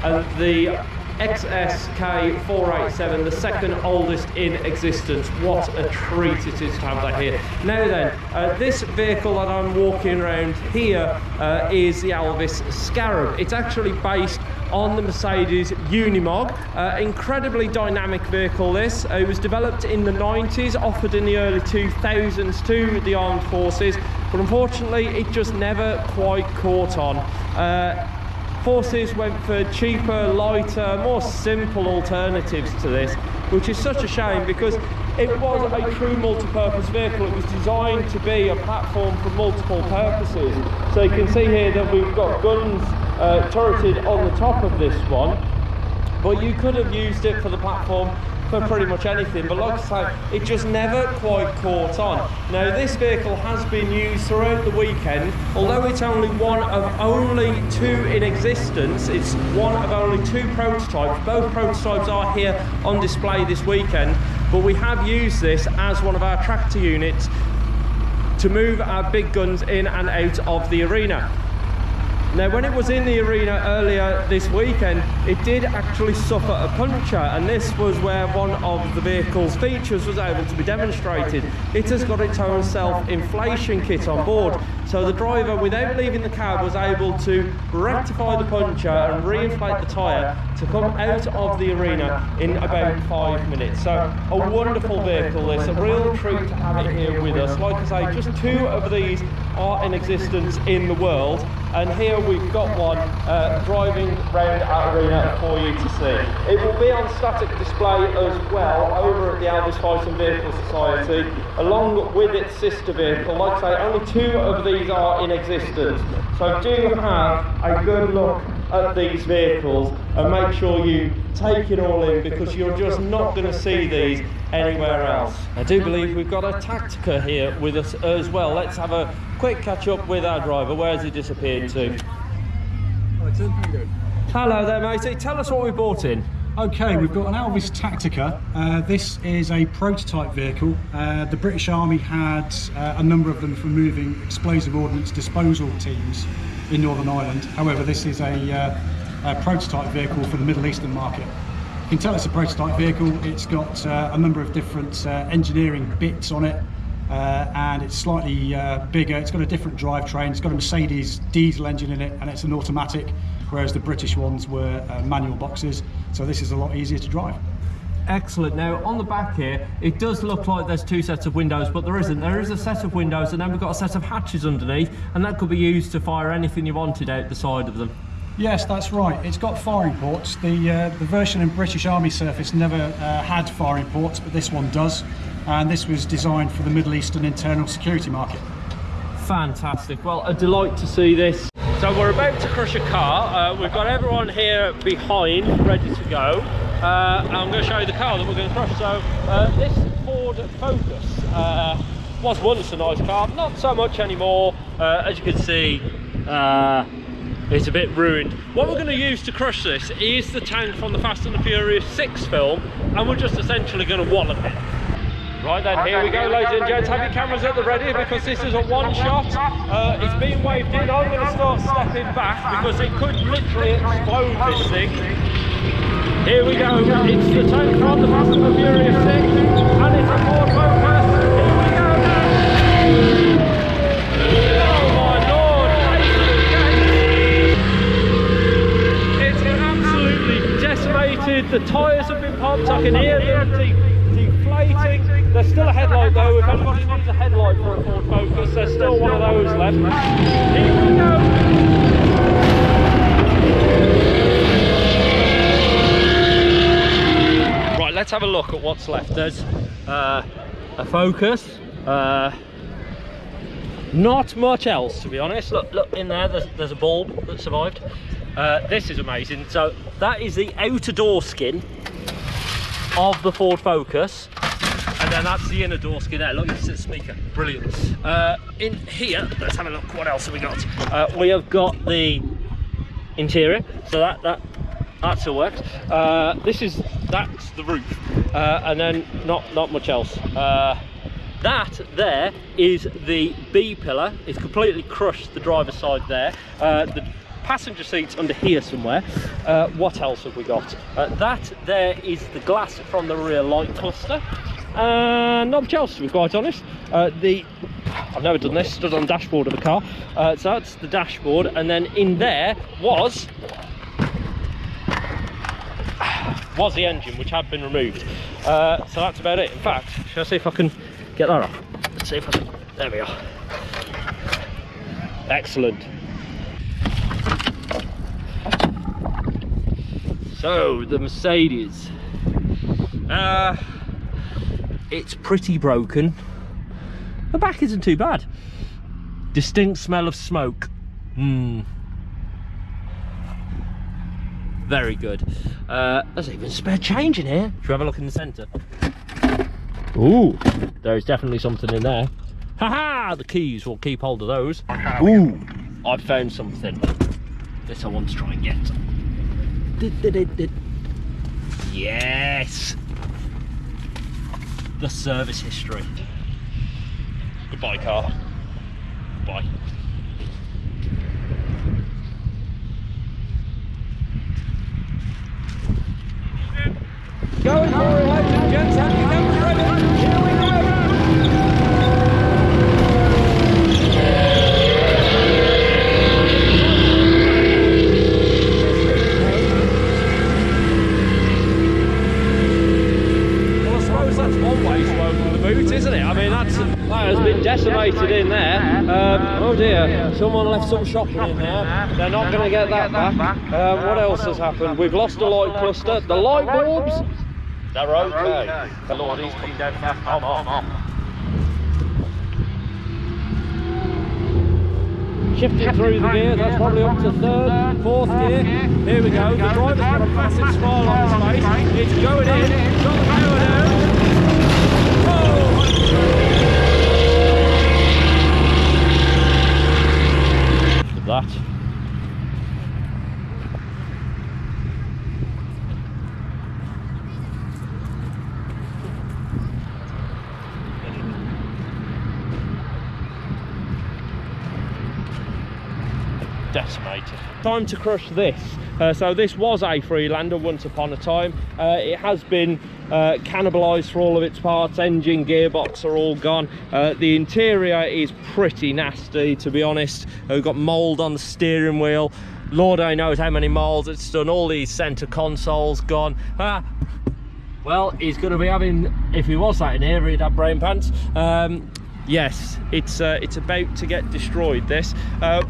And the XSK 487, the second oldest in existence. What a treat it is to have that here. Now then, this vehicle that I'm walking around here is the Alvis Scarab. It's actually based on the Mercedes Unimog. Incredibly dynamic vehicle this. It was developed in the 90s, offered in the early 2000s to the armed forces, but unfortunately it just never quite caught on. Forces went for cheaper, lighter, more simple alternatives to this, which is such a shame because it was a true multi-purpose vehicle. It was designed to be a platform for multiple purposes. So you can see here that we've got guns turreted on the top of this one, but you could have used it for the platform for pretty much anything, but like I say, it just never quite caught on. Now this vehicle has been used throughout the weekend, although it's only one of only two in existence. It's one of only two prototypes. Both prototypes are here on display this weekend, but we have used this as one of our tractor units to move our big guns in and out of the arena. Now when it was in the arena earlier this weekend, it did actually suffer a puncture, and this was where one of the vehicle's features was able to be demonstrated. It has got its own self-inflation kit on board, so the driver, without leaving the cab, was able to rectify the puncture and reinflate the tyre to come out of the arena in about 5 minutes. So a wonderful vehicle this, a real treat to have it here with us. Like I say, just two of these are in existence in the world, and here we've got one driving around our arena for you to see. It will be on static display as well over at the Alvis Fighting Vehicle Society, along with its sister vehicle. Like I say, only two of these are in existence, so do have a good look at these vehicles and make sure you take it all in, because you're just not going to see these anywhere else. I do believe we've got a Tactica here with us as well. Let's have a quick catch up with our driver. Where's he disappeared to? Hello there, matey. Tell us what we bought in. Okay, we've got an Alvis Tactica. This is a prototype vehicle. The British Army had a number of them for moving explosive ordnance disposal teams in Northern Ireland. However, this is a prototype vehicle for the Middle Eastern market. You can tell it's a prototype vehicle. It's got a number of different engineering bits on it, and it's slightly bigger. It's got a different drivetrain. It's got a Mercedes diesel engine in it, and it's an automatic, whereas the British ones were manual boxes. So this is a lot easier to drive. Excellent. Now on the back here, it does look like there's two sets of windows, but there isn't. There is a set of windows, and then we've got a set of hatches underneath, and that could be used to fire anything you wanted out the side of them. Yes, that's right. It's got firing ports. The version in British Army Surface never had firing ports, but this one does. And this was designed for the Middle Eastern internal security market. Fantastic. Well, a delight to see this. So we're about to crush a car. We've got everyone here behind, ready to go. I'm going to show you the car that we're going to crush. So this Ford Focus was once a nice car, not so much anymore. As you can see, it's a bit ruined. What we're going to use to crush this is the tank from the Fast and the Furious 6 film, and we're just essentially going to wallop it. Right then, here we go, ladies and gents. Have your cameras at the ready because this is a one shot. It's being waved in. I'm going to start stepping back because it could literally explode, this thing. Here we go. It's the tank from the Fast and the Furious 6, and it's a Ford Focus. Here we go now. Oh my lord! It's been absolutely decimated. The tyres have been popped. I can hear them deflating. There's still a headlight though. If anybody needs a headlight for a Ford Focus, there's still one of those left. Here we go. Right, let's have a look at what's left. There's a Focus. Not much else, to be honest. Look in there. There's a bulb that survived. This is amazing. So that is the outer door skin of the Ford Focus. And then that's the inner door skin there. Look, it's the speaker. Brilliant. In here, let's have a look. What else have we got? We have got the interior. So that still works. That's the roof. And then not much else. That there is the B pillar. It's completely crushed the driver's side there. The passenger seats under here somewhere. What else have we got? That there is the glass from the rear light cluster. Not much else, to be quite honest. I've never done this, stood on the dashboard of a car. So that's the dashboard, and then in there was the engine, which had been removed. So that's about it. In fact, shall I see if I can get that off? Let's see if I can. There we are. Excellent. So the Mercedes. It's pretty broken. The back isn't too bad. Distinct smell of smoke. Very good. There's even spare change in here. Should we have a look in the centre? Ooh, there is definitely something in there. Haha! The keys, we'll keep hold of those. Ooh, I've found something. This I want to try and get. Yes! The service history. Goodbye, car. Goodbye. Going for it, ladies and gents. Have you cameras ready? Here we go. Well, I suppose that's one way to open the boot, isn't it? I mean, that has been decimated in there. Oh dear, someone left some shopping in there. They're not going to get that back. What else has happened? We've lost a light cluster. The light bulbs, they're okay. The Lord, he's coming down fast. On. Shifting through the gear, that's probably up to third, fourth gear. Here we go. The driver's got a massive smile on his face. It's going in. It's got the power down. That. Decimated. Time to crush this. So this was a Freelander once upon a time. It has been cannibalised for all of its parts. Engine, gearbox are all gone. The interior is pretty nasty, to be honest. We've got mould on the steering wheel. Lord only knows how many miles it's done. All these centre consoles gone. Well, he's going to be having, if he was sat in here, he'd have brain pants. Yes, it's about to get destroyed, this.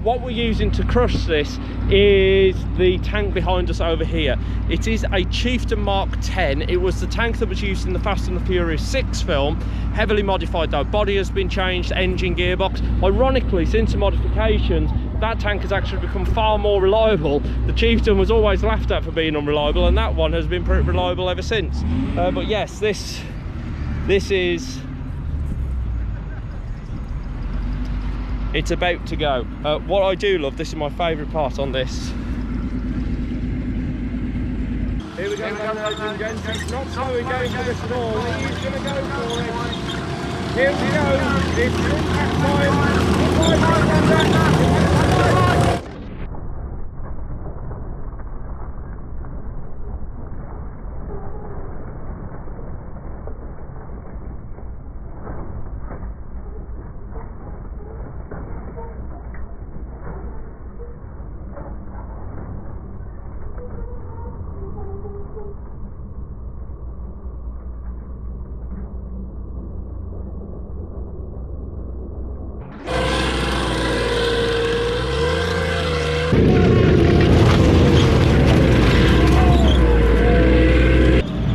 What we're using to crush this is the tank behind us over here. It is a Chieftain Mark 10. It was the tank that was used in the Fast and the Furious 6 film. Heavily modified though. Body has been changed, engine, gearbox. Ironically, since the modifications, that tank has actually become far more reliable. The Chieftain was always laughed at for being unreliable, and that one has been pretty reliable ever since. But yes, this is... It's about to go. What I do love, this is my favourite part on this. Here we go, ladies and gents. He's not slowing down for this at all. He's going to go for it. Here we go. It's impact time.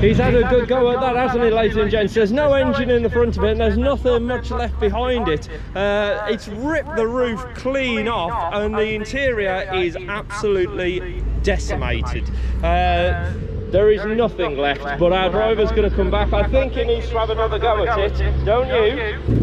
He's had a good go at that, hasn't he, ladies and gents? There's no engine in the front of it and there's nothing much left behind it. It's ripped the roof clean off and the interior is absolutely decimated. There is nothing left, but our driver's going to come back. I think he needs to have another go at it, don't you?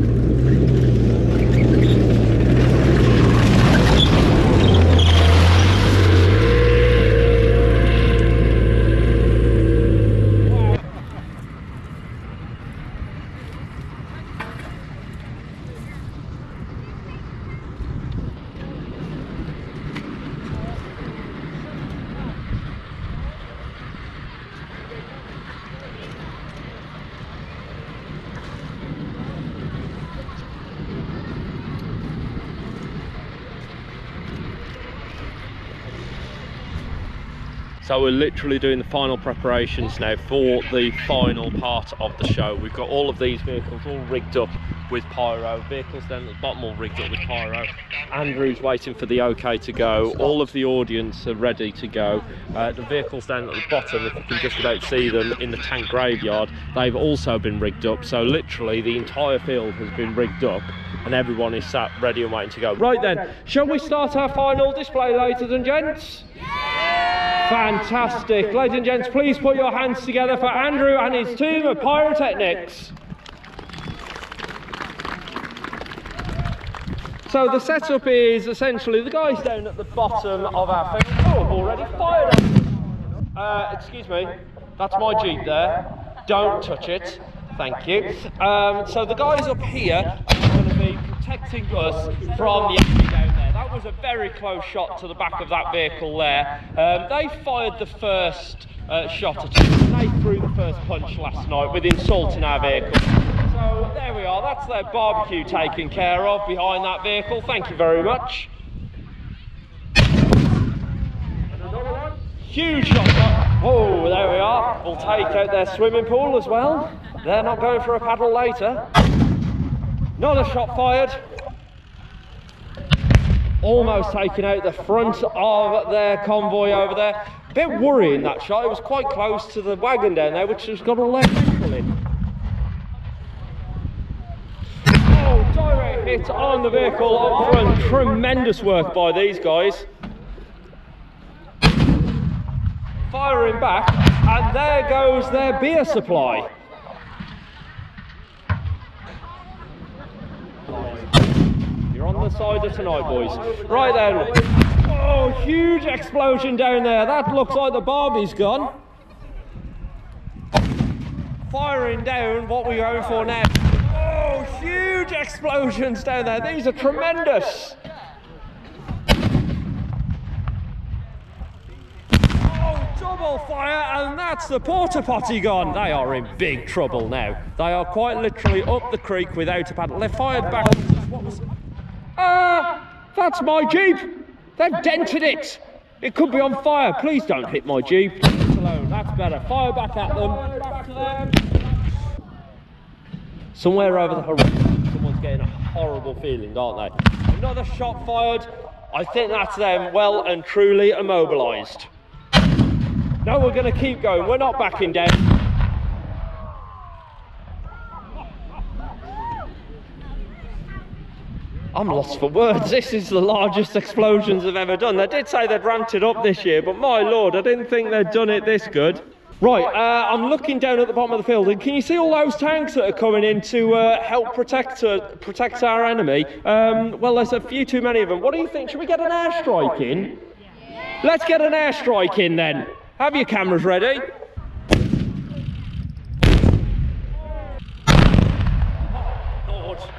So we're literally doing the final preparations now for the final part of the show. We've got all of these vehicles all rigged up with pyro, vehicles down at the bottom all rigged up with pyro. Andrew's waiting for the okay to go. All of the audience are ready to go. The vehicles down at the bottom, if you can just about see them in the tank graveyard, they've also been rigged up. So literally the entire field has been rigged up and everyone is sat ready and waiting to go. Right then, shall we start our final display, ladies and gents? Fantastic. Ladies and gents, please put your hands together for Andrew and his team of Pyrotechnics. So the setup is essentially the guys down at the bottom of our field. Oh, I've already fired up. Excuse me, that's my Jeep there. Don't touch it. Thank you. So the guys up here are going to be protecting us from the enemy down there. That was a very close shot to the back of that vehicle there. They fired the first shot at us. They threw the first punch last night with insulting our vehicle. So there we are, that's their barbecue taken care of behind that vehicle. Thank you very much. Another one. Huge shot. Oh, there we are. We'll take out their swimming pool as well. They're not going for a paddle later. Another shot fired. Almost taking out the front of their convoy over there. A bit worrying that shot. It was quite close to the wagon down there, which has got all their petrol in. Oh, direct hit on the vehicle up front. Tremendous work by these guys. Firing back, and there goes their beer supply. You're on the side of tonight, boys. Right then. Oh, huge explosion down there. That looks like the Barbie's gone. Firing down what we're going for now. Oh, huge explosions down there. These are tremendous. Oh, double fire, and that's the porta potty gone. They are in big trouble now. They are quite literally up the creek without a paddle. They fired back. What was it? That's my Jeep. They've dented it. It could be on fire. Please don't hit my Jeep. Leave it alone. That's better. Fire back at them. Back to them. Somewhere over the horizon, someone's getting a horrible feeling, aren't they? Another shot fired. I think that's them well and truly immobilised. No, we're going to keep going. We're not backing down. I'm lost for words. This is the largest explosions I've ever done. They did say they'd ramped it up this year, but my lord, I didn't think they'd done it this good. Right, I'm looking down at the bottom of the field, and can you see all those tanks that are coming in to help protect our enemy? Well, there's a few too many of them. What do you think? Should we get an airstrike in? Let's get an airstrike in then. Have your cameras ready. much.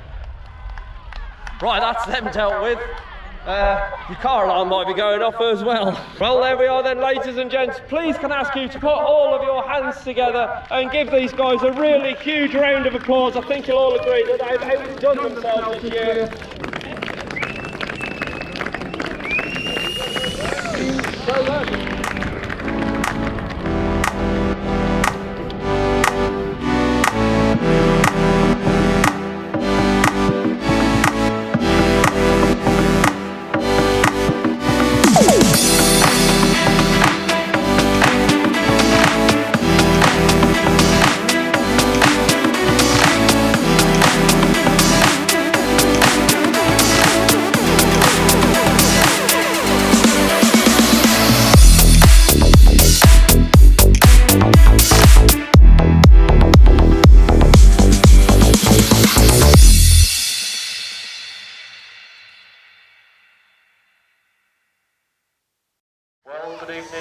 Right, that's them dealt with. Your car alarm might be going off as well. Well, there we are then, ladies and gents. Please can I ask you to put all of your hands together and give these guys a really huge round of applause. I think you'll all agree that they've outdone themselves this year. Well done.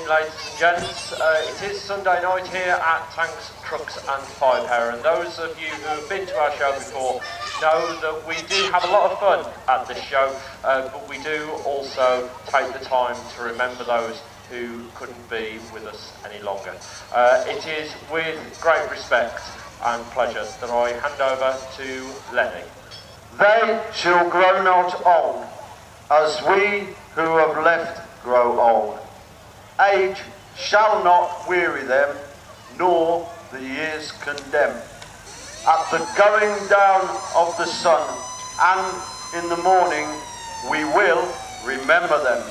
Ladies and gents, it is Sunday night here at Tanks, Trucks and Firepower, and those of you who have been to our show before know that we do have a lot of fun at this show, but we do also take the time to remember those who couldn't be with us any longer. It is with great respect and pleasure that I hand over to Lenny. They shall grow not old, as we who have left grow old. Age shall not weary them, nor the years condemn. At the going down of the sun, and in the morning, we will remember them.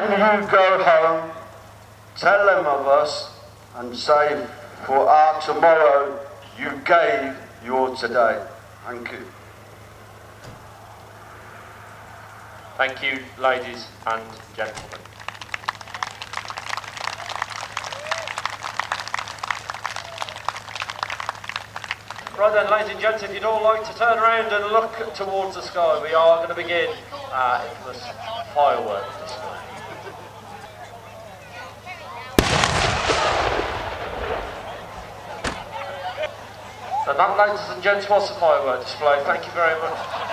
when you go home, tell them of us and say, for our tomorrow, you gave your today. Thank you. Thank you, ladies and gentlemen. Right then, ladies and gents, if you'd all like to turn around and look towards the sky, we are going to begin our infamous firework display. And that, ladies and gents, was the firework display. Thank you very much.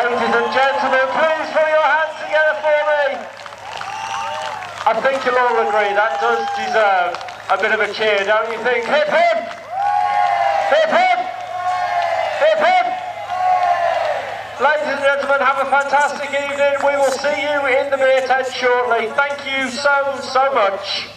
Ladies and gentlemen, please put your hands together for me. I think you'll all agree that does deserve a bit of a cheer, don't you think? Hip hip! Hip hip! Hip hip! Ladies and gentlemen, have a fantastic evening. We will see you in the beer tent shortly. Thank you so much.